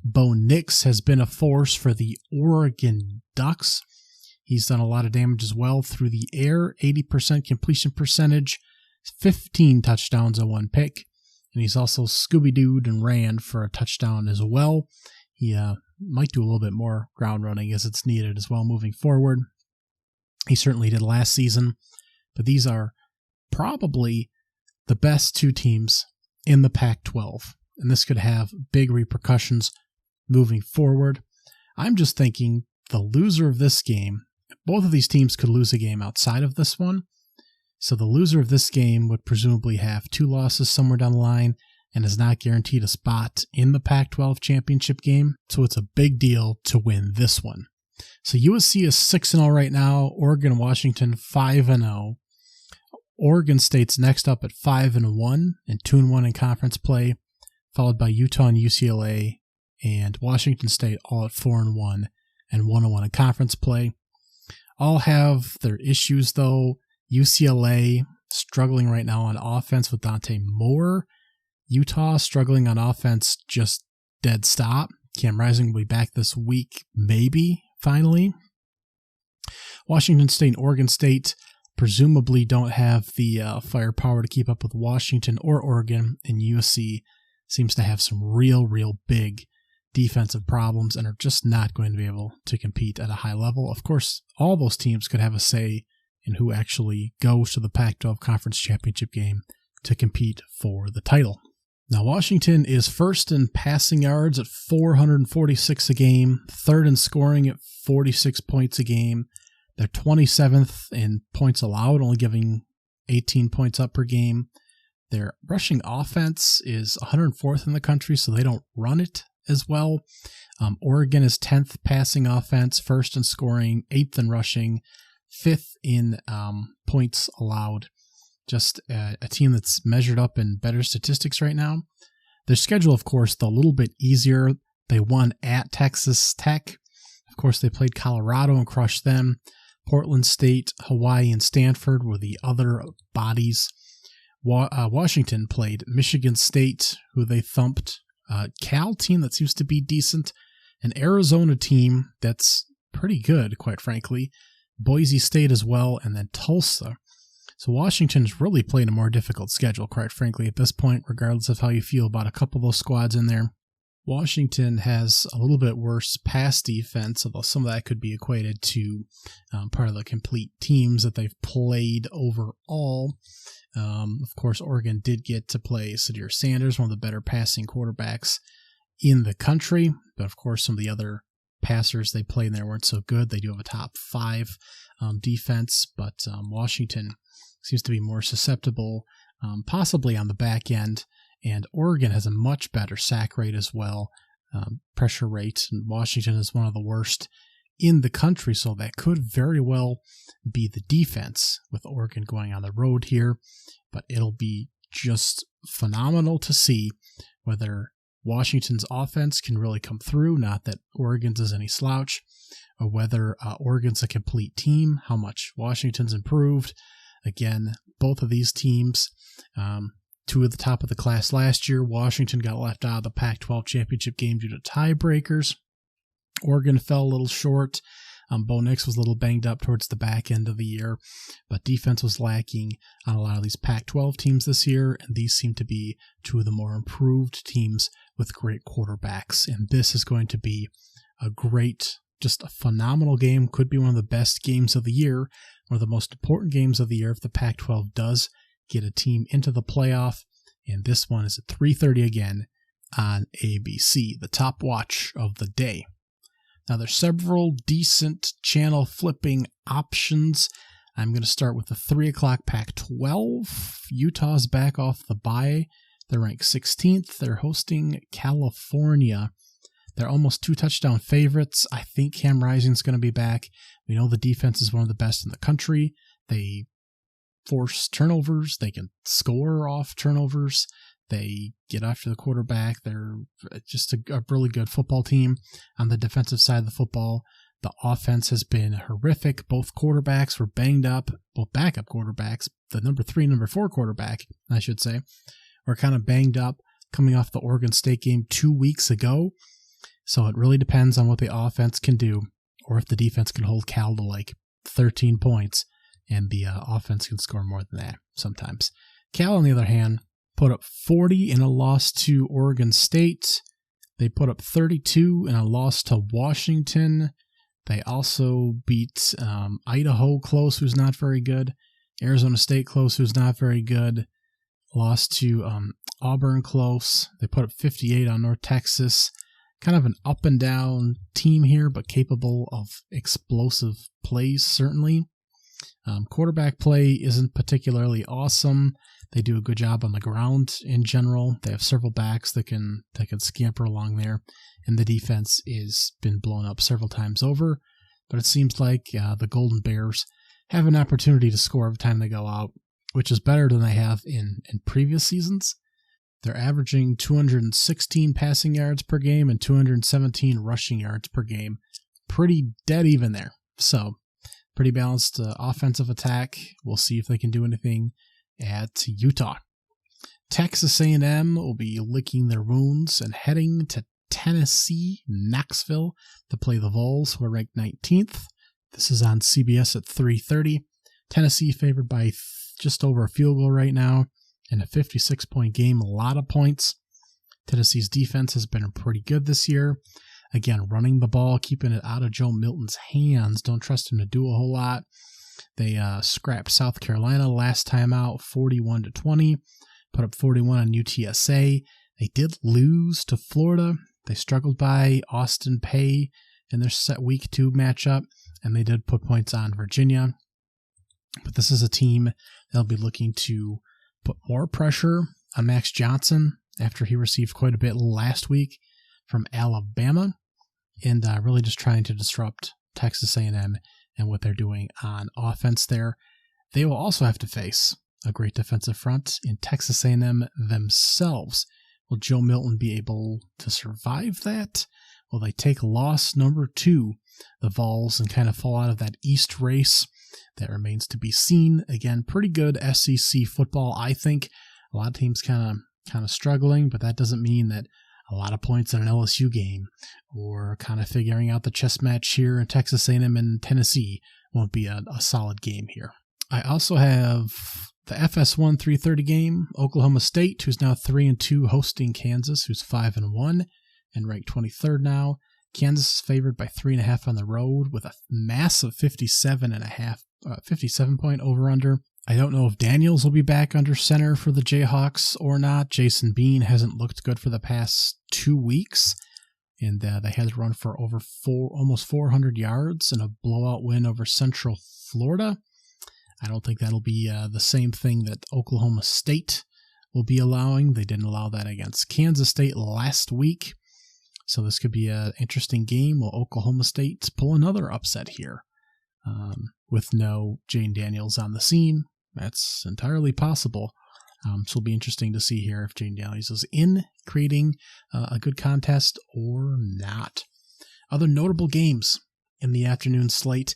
Bo Nix has been a force for the Oregon Ducks. He's done a lot of damage as well through the air, 80% completion percentage, 15 touchdowns and 1 pick. And he's also Scooby-Dooed and ran for a touchdown as well. He might do a little bit more ground running as it's needed as well moving forward. He certainly did last season, but these are probably the best two teams in the Pac-12, and this could have big repercussions moving forward. I'm just thinking the loser of this game, both of these teams could lose a game outside of this one, so the loser of this game would presumably have 2 losses somewhere down the line and is not guaranteed a spot in the Pac-12 championship game, so it's a big deal to win this one. So USC is 6-0 right now, Oregon and Washington 5-0. Oregon State's next up at 5-1 and 2-1 in conference play, followed by Utah and UCLA, and Washington State all at 4-1 and 1-1 in conference play. All have their issues though. UCLA struggling right now on offense with Dante Moore. Utah struggling on offense, just dead stop. Cam Rising will be back this week, maybe, finally. Washington State and Oregon State presumably don't have the firepower to keep up with Washington or Oregon, and USC seems to have some real big defensive problems and are just not going to be able to compete at a high level. Of course, all those teams could have a say in who actually goes to the Pac-12 Conference Championship game to compete for the title. Now, Washington is first in passing yards at 446 a game, third in scoring at 46 points a game. They're 27th in points allowed, only giving 18 points up per game. Their rushing offense is 104th in the country, so they don't run it as well. Oregon is 10th passing offense, first in scoring, 8th in rushing, 5th in points allowed. Just a team that's measured up in better statistics right now. Their schedule, of course, a little bit easier. They won at Texas Tech. Of course, they played Colorado and crushed them. Portland State, Hawaii, and Stanford were the other bodies. Washington played Michigan State, who they thumped. Cal team that seems to be decent. An Arizona team that's pretty good, quite frankly. Boise State as well, and then Tulsa. So Washington's really played a more difficult schedule, quite frankly, at this point, regardless of how you feel about a couple of those squads in there. Washington has a little bit worse pass defense, although some of that could be equated to part of the complete teams that they've played overall. Of course, Oregon did get to play Sadir Sanders, one of the better passing quarterbacks in the country, but of course some of the other passers they played in there weren't so good. They do have a top 5 defense, but Washington seems to be more susceptible, possibly on the back end. And Oregon has a much better sack rate as well, pressure rate. And Washington is one of the worst in the country, so that could very well be the defense with Oregon going on the road here. But it'll be just phenomenal to see whether Washington's offense can really come through, not that Oregon's is any slouch, or whether Oregon's a complete team, how much Washington's improved. Again, both of these teams, 2 at the top of the class last year. Washington got left out of the Pac-12 championship game due to tiebreakers. Oregon fell a little short. Bo Nix was a little banged up towards the back end of the year, but defense was lacking on a lot of these Pac-12 teams this year, and these seem to be 2 of the more improved teams with great quarterbacks. And this is going to be a great, just a phenomenal game. Could be one of the best games of the year, one of the most important games of the year if the Pac-12 does get a team into the playoff. And this one is at 3:30 again on ABC, the top watch of the day. Now, there's several decent channel flipping options. I'm going to start with the 3 o'clock Pac-12. Utah's back off the bye. They're ranked 16th. They're hosting California. They're almost 2 touchdown favorites. I think Cam Rising's going to be back. We know the defense is one of the best in the country. They force turnovers. They can score off turnovers. They get after the quarterback. They're just a really good football team. On the defensive side of the football, the offense has been horrific. Both quarterbacks were banged up. Both backup quarterbacks, the number 3, number 4 quarterback, I should say, were kind of banged up coming off the Oregon State game 2 weeks ago. So it really depends on what the offense can do, or if the defense can hold Cal to like 13 points, and the offense can score more than that sometimes. Cal, on the other hand, put up 40 in a loss to Oregon State. They put up 32 in a loss to Washington. They also beat Idaho close, who's not very good. Arizona State close, who's not very good. Lost to Auburn close. They put up 58 on North Texas. Kind of an up and down team here, but capable of explosive plays, certainly. Quarterback play isn't particularly awesome. They do a good job on the ground in general. They have several backs that can scamper along there, and the defense has been blown up several times over. But it seems like the Golden Bears have an opportunity to score every time they go out, which is better than they have in previous seasons. They're averaging 216 passing yards per game and 217 rushing yards per game. Pretty dead even there. So, pretty balanced offensive attack. We'll see if they can do anything at Utah. Texas A&M will be licking their wounds and heading to Tennessee, Knoxville, to play the Vols, who are ranked 19th. This is on CBS at 3:30. Tennessee favored by just over a field goal right now in a 56-point game, a lot of points. Tennessee's defense has been pretty good this year. Again, running the ball, keeping it out of Joe Milton's hands. Don't trust him to do a whole lot. They scrapped South Carolina last time out, 41-20. Put up 41 on UTSA. They did lose to Florida. They struggled by Austin Peay in their week 2 matchup, and they did put points on Virginia. But this is a team that'll be looking to put more pressure on Max Johnson after he received quite a bit last week from Alabama, and really just trying to disrupt Texas A&M and what they're doing on offense there. They will also have to face a great defensive front in Texas A&M themselves. Will Joe Milton be able to survive that? Will they take loss number 2, the Vols, and kind of fall out of that East race? That remains to be seen. Again, pretty good SEC football, I think. A lot of teams kind of struggling, but that doesn't mean that a lot of points in an LSU game or kind of figuring out the chess match here in Texas A&M and Tennessee won't be a solid game here. I also have the FS1 3:30 game, Oklahoma State, who's now 3-2, hosting Kansas, who's 5-1 and ranked 23rd now. Kansas is favored by 3.5 on the road with a massive 57-point over-under. I don't know if Daniels will be back under center for the Jayhawks or not. Jason Bean hasn't looked good for the past 2 weeks, and they had to run for almost 400 yards in a blowout win over Central Florida. I don't think that'll be the same thing that Oklahoma State will be allowing. They didn't allow that against Kansas State last week. So this could be an interesting game. Will Oklahoma State pull another upset here with no Jane Daniels on the scene? That's entirely possible. So it'll be interesting to see here if Jane Daniels is in creating a good contest or not. Other notable games in the afternoon slate.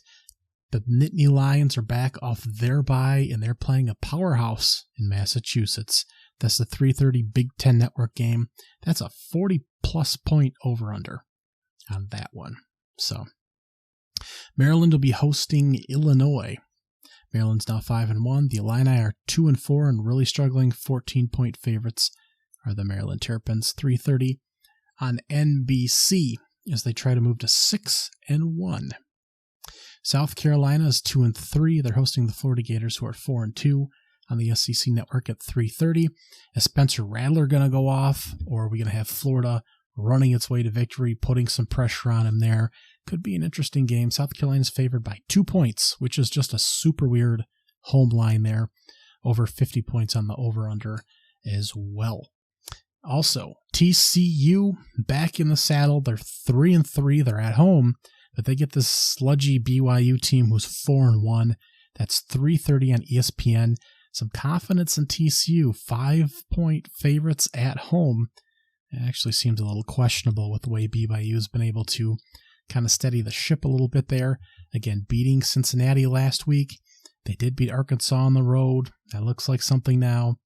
The Nittany Lions are back off their bye, and they're playing a powerhouse in Massachusetts. That's the 3:30 Big Ten Network game. That's a 40-plus point over-under on that one. So, Maryland will be hosting Illinois. Maryland's now 5-1. The Illini are 2-4 and really struggling. 14-point favorites are the Maryland Terrapins. 3:30 on NBC as they try to move to 6-1. South Carolina is 2-3. They're hosting the Florida Gators, who are 4-2 on the SEC Network at 3:30. Is Spencer Rattler going to go off, or are we going to have Florida running its way to victory, putting some pressure on him there? Could be an interesting game. South Carolina's favored by 2 points, which is just a super weird home line there. Over 50 points on the over-under as well. Also, TCU back in the saddle. They're 3-3. They're at home, but they get this sludgy BYU team who's 4-1. That's 3:30 on ESPN. Some confidence in TCU. 5-point favorites at home. It actually seems a little questionable with the way BYU has been able to kind of steady the ship a little bit there. Again, beating Cincinnati last week. They did beat Arkansas on the road. That looks like something now.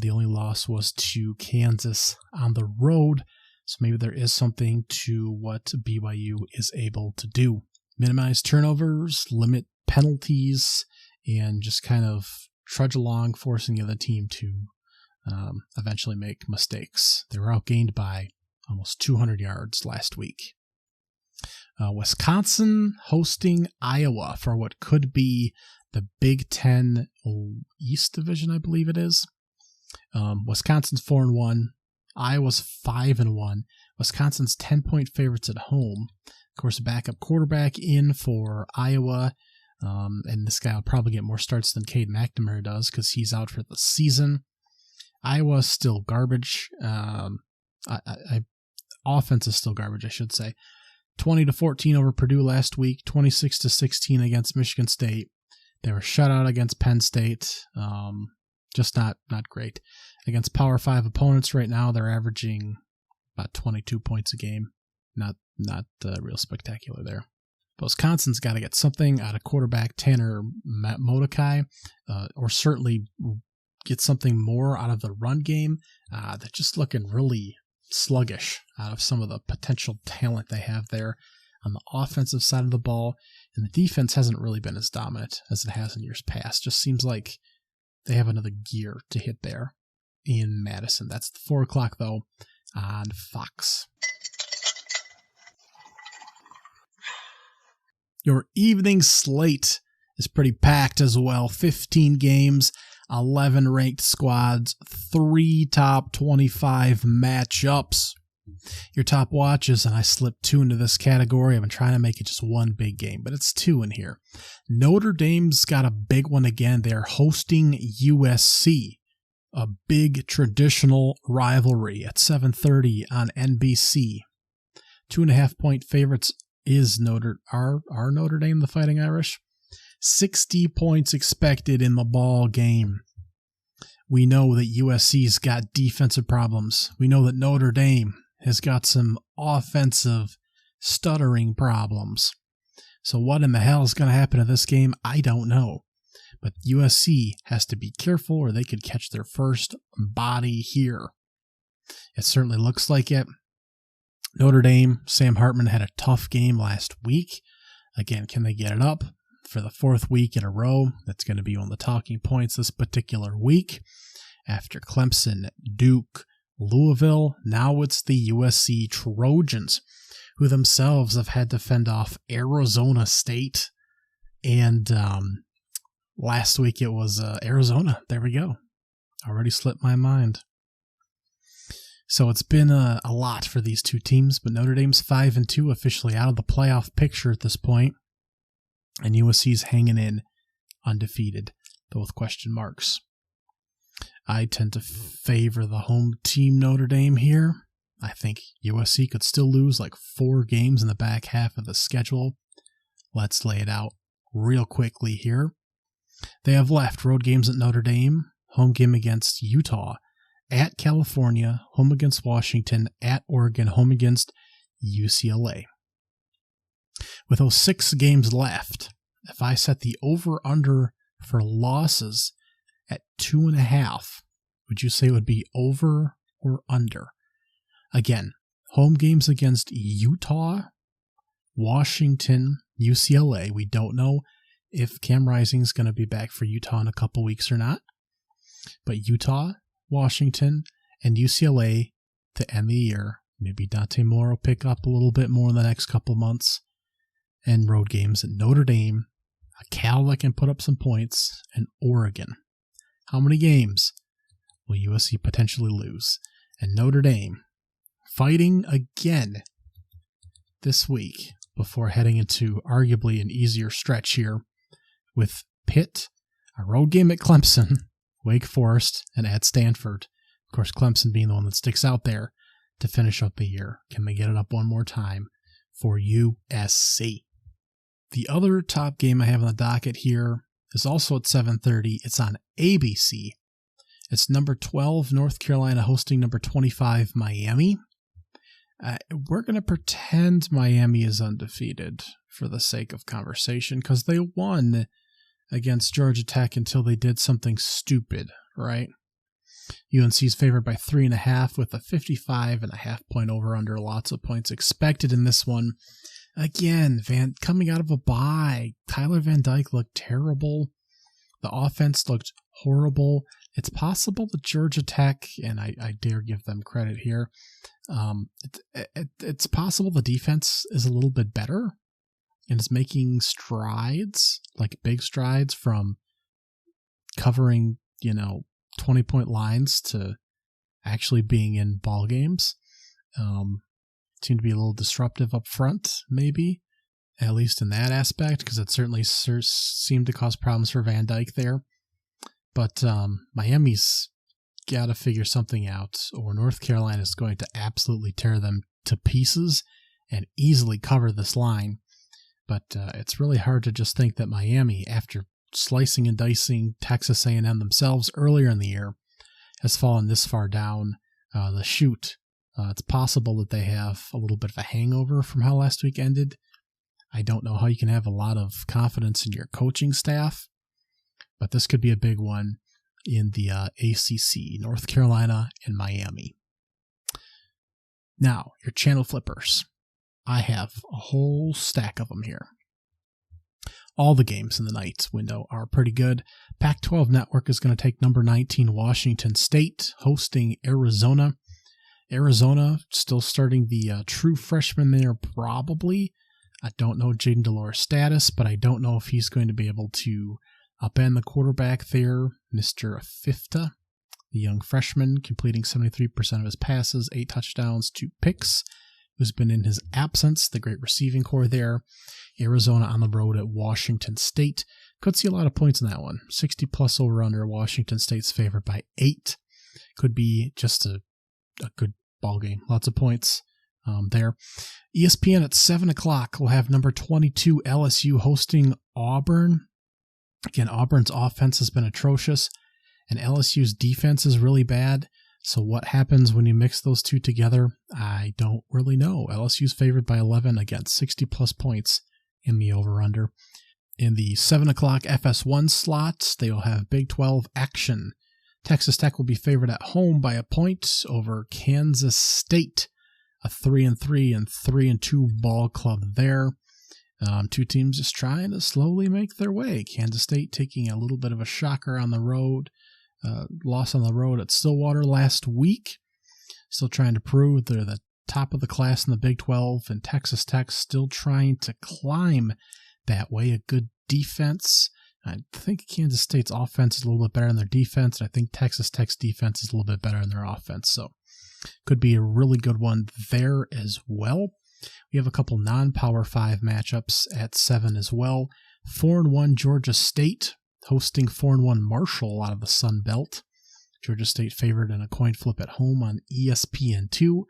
The only loss was to Kansas on the road. So maybe there is something to what BYU is able to do. Minimize turnovers, limit penalties, and just kind of trudge along, forcing the other team to eventually make mistakes. They were outgained by almost 200 yards last week. Wisconsin hosting Iowa for what could be the Big Ten East Division, I believe it is. Wisconsin's 4-1. Iowa's 5-1. Wisconsin's 10-point favorites at home. Of course, a backup quarterback in for Iowa. And this guy will probably get more starts than Cade McNamara does because he's out for the season. Iowa's still garbage. Offense is still garbage, I should say. 20-14 over Purdue last week. 26-16 against Michigan State. They were shut out against Penn State. Just not great. Against Power 5 opponents right now, they're averaging about 22 points a game. Not real spectacular there. Wisconsin's got to get something out of quarterback Tanner Mordecai, or certainly get something more out of the run game. They're just looking really sluggish out of some of the potential talent they have there on the offensive side of the ball. And the defense hasn't really been as dominant as it has in years past. Just seems like they have another gear to hit there in Madison. That's the 4 o'clock, though, on Fox. Your evening slate is pretty packed as well. 15 games, 11 ranked squads, 3 top 25 matchups. Your top watches, and I slipped 2 into this category. I've been trying to make it just one big game, but it's 2 in here. Notre Dame's got a big one again. They're hosting USC, a big traditional rivalry at 7:30 on NBC. 2.5-point favorites is Notre Dame, the Fighting Irish. 60 points expected in the ball game. We know that USC's got defensive problems. We know that Notre Dame has got some offensive stuttering problems. So what in the hell is going to happen to this game? I don't know. But USC has to be careful or they could catch their first body here. It certainly looks like it. Notre Dame, Sam Hartman had a tough game last week. Again, can they get it up for the 4th week in a row? That's going to be one of the talking points this particular week. After Clemson, Duke, Louisville, now it's the USC Trojans, who themselves have had to fend off Arizona State. And last week it was Arizona. There we go. Already slipped my mind. So it's been a lot for these two teams, but Notre Dame's 5-2, officially out of the playoff picture at this point, and USC's hanging in undefeated, though with question marks. I tend to favor the home team Notre Dame here. I think USC could still lose like 4 games in the back half of the schedule. Let's lay it out real quickly here. They have left road games at Notre Dame, home game against Utah, at California, home against Washington, at Oregon, home against UCLA. With those 6 games left, if I set the over-under for losses at 2.5, would you say it would be over or under? Again, home games against Utah, Washington, UCLA. We don't know if Cam Rising is going to be back for Utah in a couple weeks or not. But Utah, Washington, and UCLA to end the year. Maybe Dante Moore will pick up a little bit more in the next couple months. And road games at Notre Dame, a Cal that can put up some points, and Oregon. How many games will USC potentially lose? And Notre Dame fighting again this week before heading into arguably an easier stretch here with Pitt, a road game at Clemson, Wake Forest, and at Stanford. Of course, Clemson being the one that sticks out there to finish up the year. Can they get it up one more time for USC? The other top game I have on the docket here is also at 7:30. It's on ABC. It's number 12, North Carolina, hosting number 25, Miami. We're going to pretend Miami is undefeated for the sake of conversation because they won against Georgia Tech until they did something stupid, right? UNC's favored by 3.5 with a 55.5 point over-under. Lots of points expected in this one. Again, coming out of a bye, Tyler Van Dyke looked terrible. The offense looked horrible. It's possible that Georgia Tech, and I dare give them credit here, it's possible the defense is a little bit better and is making strides, like big strides from covering, 20-point lines to actually being in ball games. Seem to be a little disruptive up front, maybe, at least in that aspect, because it certainly seemed to cause problems for Van Dyke there. But Miami's got to figure something out, or North Carolina is going to absolutely tear them to pieces and easily cover this line. But it's really hard to just think that Miami, after slicing and dicing Texas A&M themselves earlier in the year, has fallen this far down the chute. It's possible that they have a little bit of a hangover from how last week ended. I don't know how you can have a lot of confidence in your coaching staff, but this could be a big one in the ACC, North Carolina and Miami. Now, your channel flippers. I have a whole stack of them here. All the games in the night window are pretty good. Pac-12 Network is going to take number 19 Washington State, hosting Arizona. Arizona still starting the true freshman there, probably. I don't know Jaden Delores' status, but I don't know if he's going to be able to upend the quarterback there, Mr. Fifta, the young freshman, completing 73% of his passes, 8 touchdowns, 2 picks, who's been in his absence, the great receiving core there. Arizona on the road at Washington State. Could see a lot of points in that one. 60-plus over-under. Washington State's favored by 8. Could be just a good ball game. Lots of points there. ESPN at 7 o'clock will have number 22 LSU hosting Auburn. Again, Auburn's offense has been atrocious, and LSU's defense is really bad. So what happens when you mix those two together? I don't really know. LSU's favored by 11, again, 60-plus points in the over-under. In the 7 o'clock FS1 slot, they will have Big 12 action. Texas Tech will be favored at home by a point over Kansas State, a 3-3 and 3-2 ball club there. Two teams just trying to slowly make their way. Kansas State taking a little bit of a shocker on the road. Loss on the road at Stillwater last week. Still trying to prove they're the top of the class in the Big 12, and Texas Tech still trying to climb that way. A good defense. I think Kansas State's offense is a little bit better than their defense, and I think Texas Tech's defense is a little bit better than their offense. So could be a really good one there as well. We have a couple non-Power 5 matchups at 7 as well. 4-1 Georgia State hosting 4-1 Marshall out of the Sun Belt. Georgia State favored in a coin flip at home on ESPN2.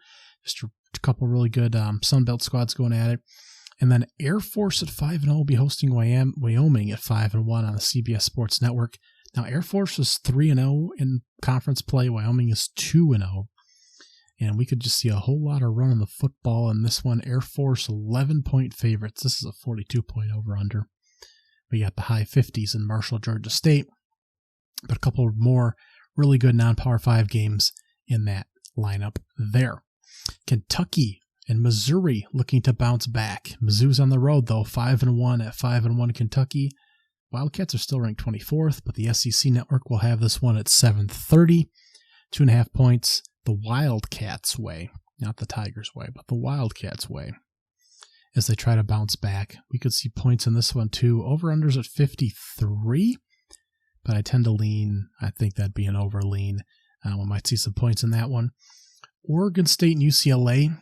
Just a couple really good Sun Belt squads going at it. And then Air Force at 5-0 will be hosting Wyoming at 5-1 on the CBS Sports Network. Now, Air Force is 3-0 in conference play. Wyoming is 2-0. And we could just see a whole lot of run on the football in this one. Air Force 11-point favorites. This is a 42-point over-under. We got the high 50s in Marshall, Georgia State. But a couple more really good non-Power 5 games in that lineup there. Kentucky and Missouri looking to bounce back. Mizzou's on the road, though, 5-1 at 5-1 Kentucky. Wildcats are still ranked 24th, but the SEC Network will have this one at 7:30. 2.5 points. The Wildcats' way. Not the Tigers' way, but the Wildcats' way. As they try to bounce back. We could see points in this one, too. Over-unders at 53. But I tend to lean. I think that'd be an over-lean. We might see some points in that one. Oregon State and UCLA.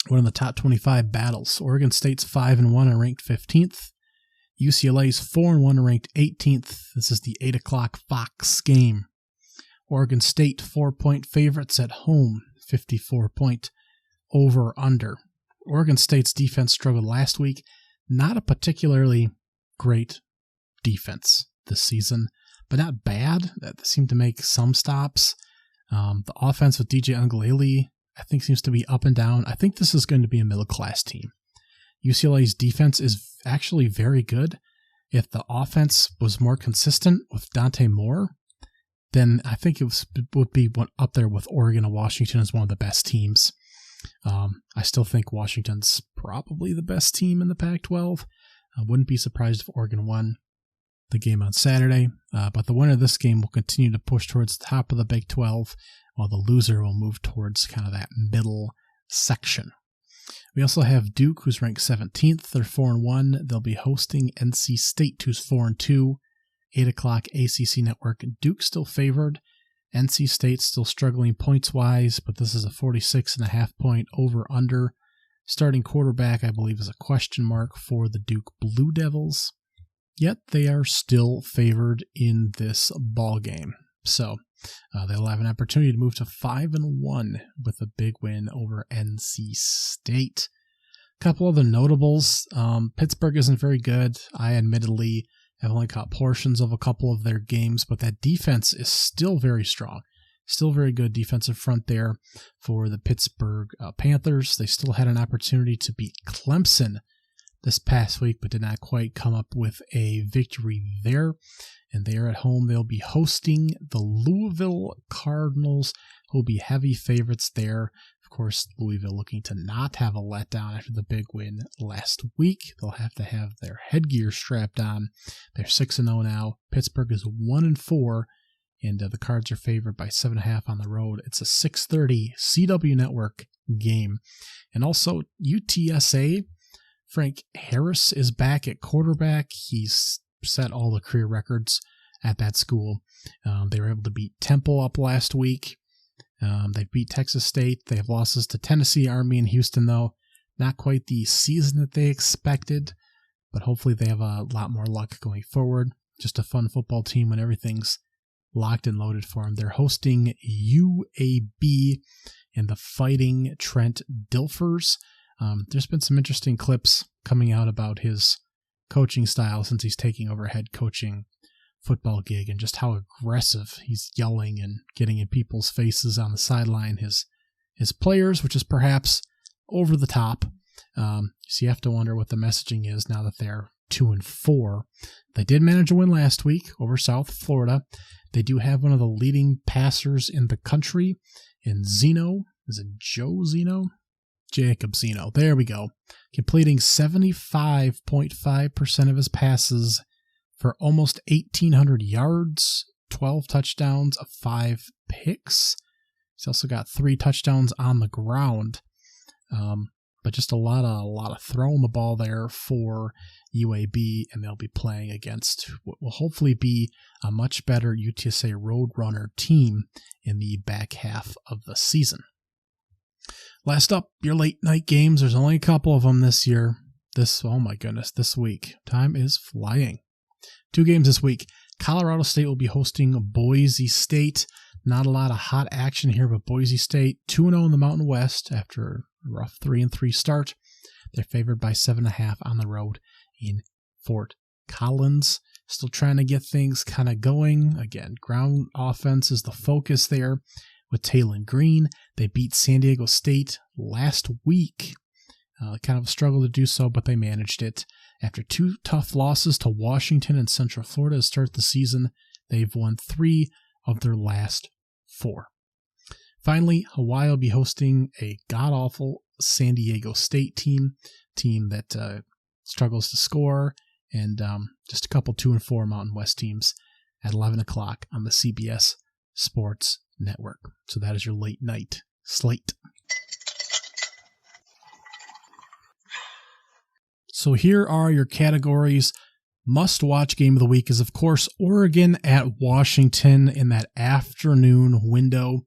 One of the top 25 battles. Oregon State's 5-1 and ranked 15th. UCLA's 4-1 and ranked 18th. This is the 8 o'clock Fox game. Oregon State 4-point favorites at home. 54-point over-under. Oregon State's defense struggled last week. Not a particularly great defense this season, but not bad. That seemed to make some stops. The offense with DJ Uiagalelei, I think, seems to be up and down. I think this is going to be a middle-class team. UCLA's defense is actually very good. If the offense was more consistent with Dante Moore, then I think it would be up there with Oregon and Washington as one of the best teams. I still think Washington's probably the best team in the Pac-12. I wouldn't be surprised if Oregon won. the game on Saturday. But the winner of this game will continue to push towards the top of the Big 12, while the loser will move towards kind of that middle section. We also have Duke, who's ranked 17th. They're 4-1. They'll be hosting NC State, who's 4-2. 8 o'clock ACC Network. Duke still favored. NC State still struggling points-wise, but this is a 46.5 point over-under. Starting quarterback, I believe, is a question mark for the Duke Blue Devils. Yet they are still favored in this ball game. So they'll have an opportunity to move to 5-1 with a big win over NC State. A couple other notables. Pittsburgh isn't very good. I admittedly have only caught portions of a couple of their games, but that defense is still very strong. Still very good defensive front there for the Pittsburgh Panthers. They still had an opportunity to beat Clemson this past week, but did not quite come up with a victory there. And they are at home. They'll be hosting the Louisville Cardinals, who will be heavy favorites there. Of course, Louisville looking to not have a letdown after the big win last week. They'll have to have their headgear strapped on. They're 6-0 now. Pittsburgh is 1-4, and the Cards are favored by 7.5 on the road. It's a 6:30 CW Network game. And also UTSA, Frank Harris is back at quarterback. He's set all the career records at that school. They were able to beat Temple up last week. They beat Texas State. They have losses to Tennessee, Army, and Houston, though. Not quite the season that they expected, but hopefully they have a lot more luck going forward. Just a fun football team when everything's locked and loaded for them. They're hosting UAB and the Fighting Trent Dilfers. There's been some interesting clips coming out about his coaching style since he's taking over a head coaching football gig, and just how aggressive he's yelling and getting in people's faces on the sideline, his players, which is perhaps over the top. So you have to wonder what the messaging is now that they're 2-4. They did manage a win last week over South Florida. They do have one of the leading passers in the country in Zeno. Is it Joe Zeno? Jacob Zeno. There we go. Completing 75.5% of his passes for almost 1,800 yards, 12 touchdowns, 5 picks. He's also got 3 touchdowns on the ground. But just a lot of throwing the ball there for UAB, and they'll be playing against what will hopefully be a much better UTSA Roadrunner team in the back half of the season. Last up, your late night games. There's only a couple of them this year. This week. Time is flying. 2 games this week. Colorado State will be hosting Boise State. Not a lot of hot action here, but Boise State 2-0 in the Mountain West after a rough 3-3 start. They're favored by 7.5 on the road in Fort Collins. Still trying to get things kind of going. Again, ground offense is the focus there with Taylon Green. They beat San Diego State last week. Kind of a struggle to do so, but they managed it. After 2 tough losses to Washington and Central Florida to start the season, they've won 3 of their last 4. Finally, Hawaii will be hosting a god-awful San Diego State team that struggles to score, and just a couple 2-4 Mountain West teams at 11 o'clock on the CBS Sports Network. So that is your late night slate. So here are your categories. Must-watch game of the week is, of course, Oregon at Washington in that afternoon window.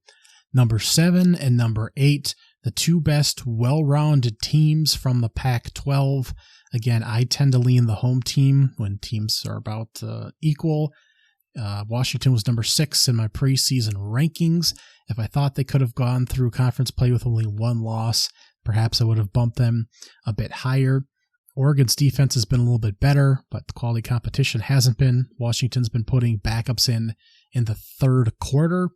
Number 7 and number 8, the 2 best well-rounded teams from the Pac-12. Again, I tend to lean the home team when teams are about equal. Washington was number 6 in my preseason rankings. If I thought they could have gone through conference play with only 1 loss, perhaps I would have bumped them a bit higher. Oregon's defense has been a little bit better, but the quality competition hasn't been. Washington's been putting backups in the 3rd quarter,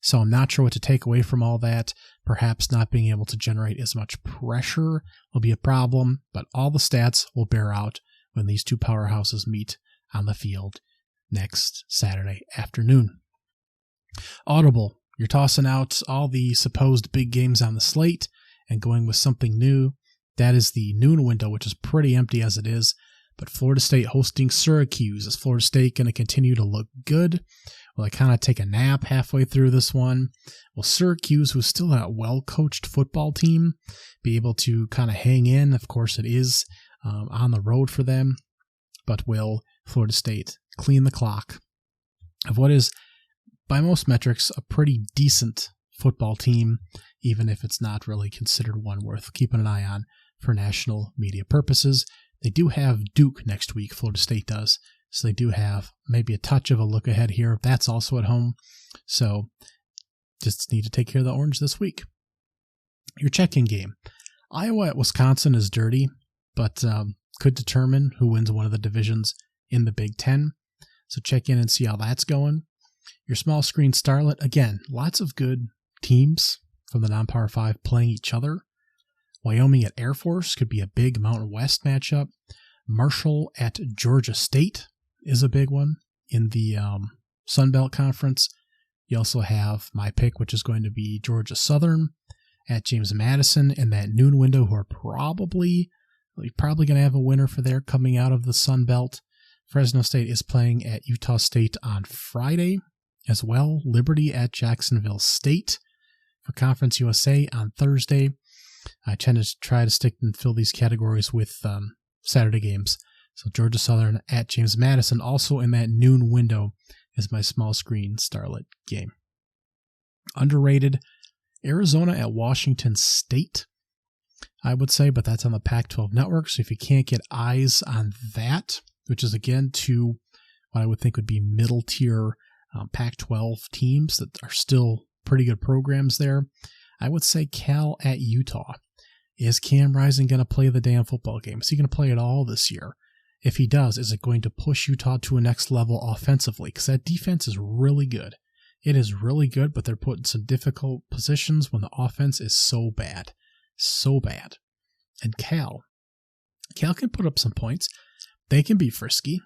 so I'm not sure what to take away from all that. Perhaps not being able to generate as much pressure will be a problem, but all the stats will bear out when these 2 powerhouses meet on the field next Saturday afternoon. Audible, you're tossing out all the supposed big games on the slate and going with something new. That is the noon window, which is pretty empty as it is. But Florida State hosting Syracuse. Is Florida State going to continue to look good? Will I kind of take a nap halfway through this one? Will Syracuse, who's still a well-coached football team, be able to kind of hang in? Of course, it is on the road for them. But will Florida State clean the clock of what is, by most metrics, a pretty decent football team, even if it's not really considered one worth keeping an eye on for national media purposes? They do have Duke next week, Florida State does, so they do have maybe a touch of a look ahead here. That's also at home, so just need to take care of the Orange this week. Your check-in game. Iowa at Wisconsin is dirty, but could determine who wins one of the divisions in the Big Ten, so check in and see how that's going. Your small screen starlet, again, lots of good teams from the non-Power 5 playing each other. Wyoming at Air Force could be a big Mountain West matchup. Marshall at Georgia State is a big one in the Sun Belt Conference. You also have my pick, which is going to be Georgia Southern at James Madison in that noon window, who are probably going to have a winner for there coming out of the Sun Belt. Fresno State is playing at Utah State on Friday as well. Liberty at Jacksonville State for Conference USA on Thursday. I tend to try to stick and fill these categories with Saturday games. So Georgia Southern at James Madison, also in that noon window, is my small screen starlet game. Underrated, Arizona at Washington State, I would say, but that's on the Pac-12 network. So if you can't get eyes on that, which is again to what I would think would be middle tier Pac-12 teams that are still pretty good programs there, I would say Cal at Utah. Is Cam Rising going to play the damn football game? Is he going to play it all this year? If he does, is it going to push Utah to a next level offensively? Because that defense is really good. It is really good, but they're put in some difficult positions when the offense is so bad. So bad. And Cal can put up some points. They can be frisky.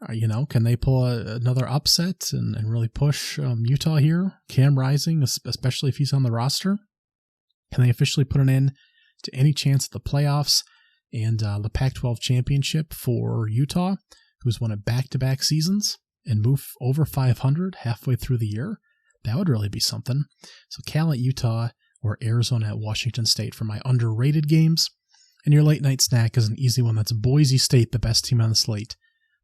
Can they pull another upset and really push Utah here? Cam Rising, especially if he's on the roster. Can they officially put an end to any chance at the playoffs and the Pac-12 championship for Utah, who's won it back-to-back seasons, and move over 500 halfway through the year? That would really be something. So Cal at Utah or Arizona at Washington State for my underrated games. And your late night snack is an easy one. That's Boise State, the best team on the slate,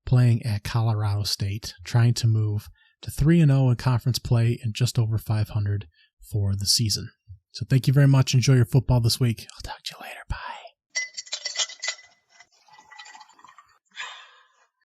playing at Colorado State, trying to move to 3-0 in conference play and just over 500 for the season. So thank you very much. Enjoy your football this week. I'll talk to you later. Bye.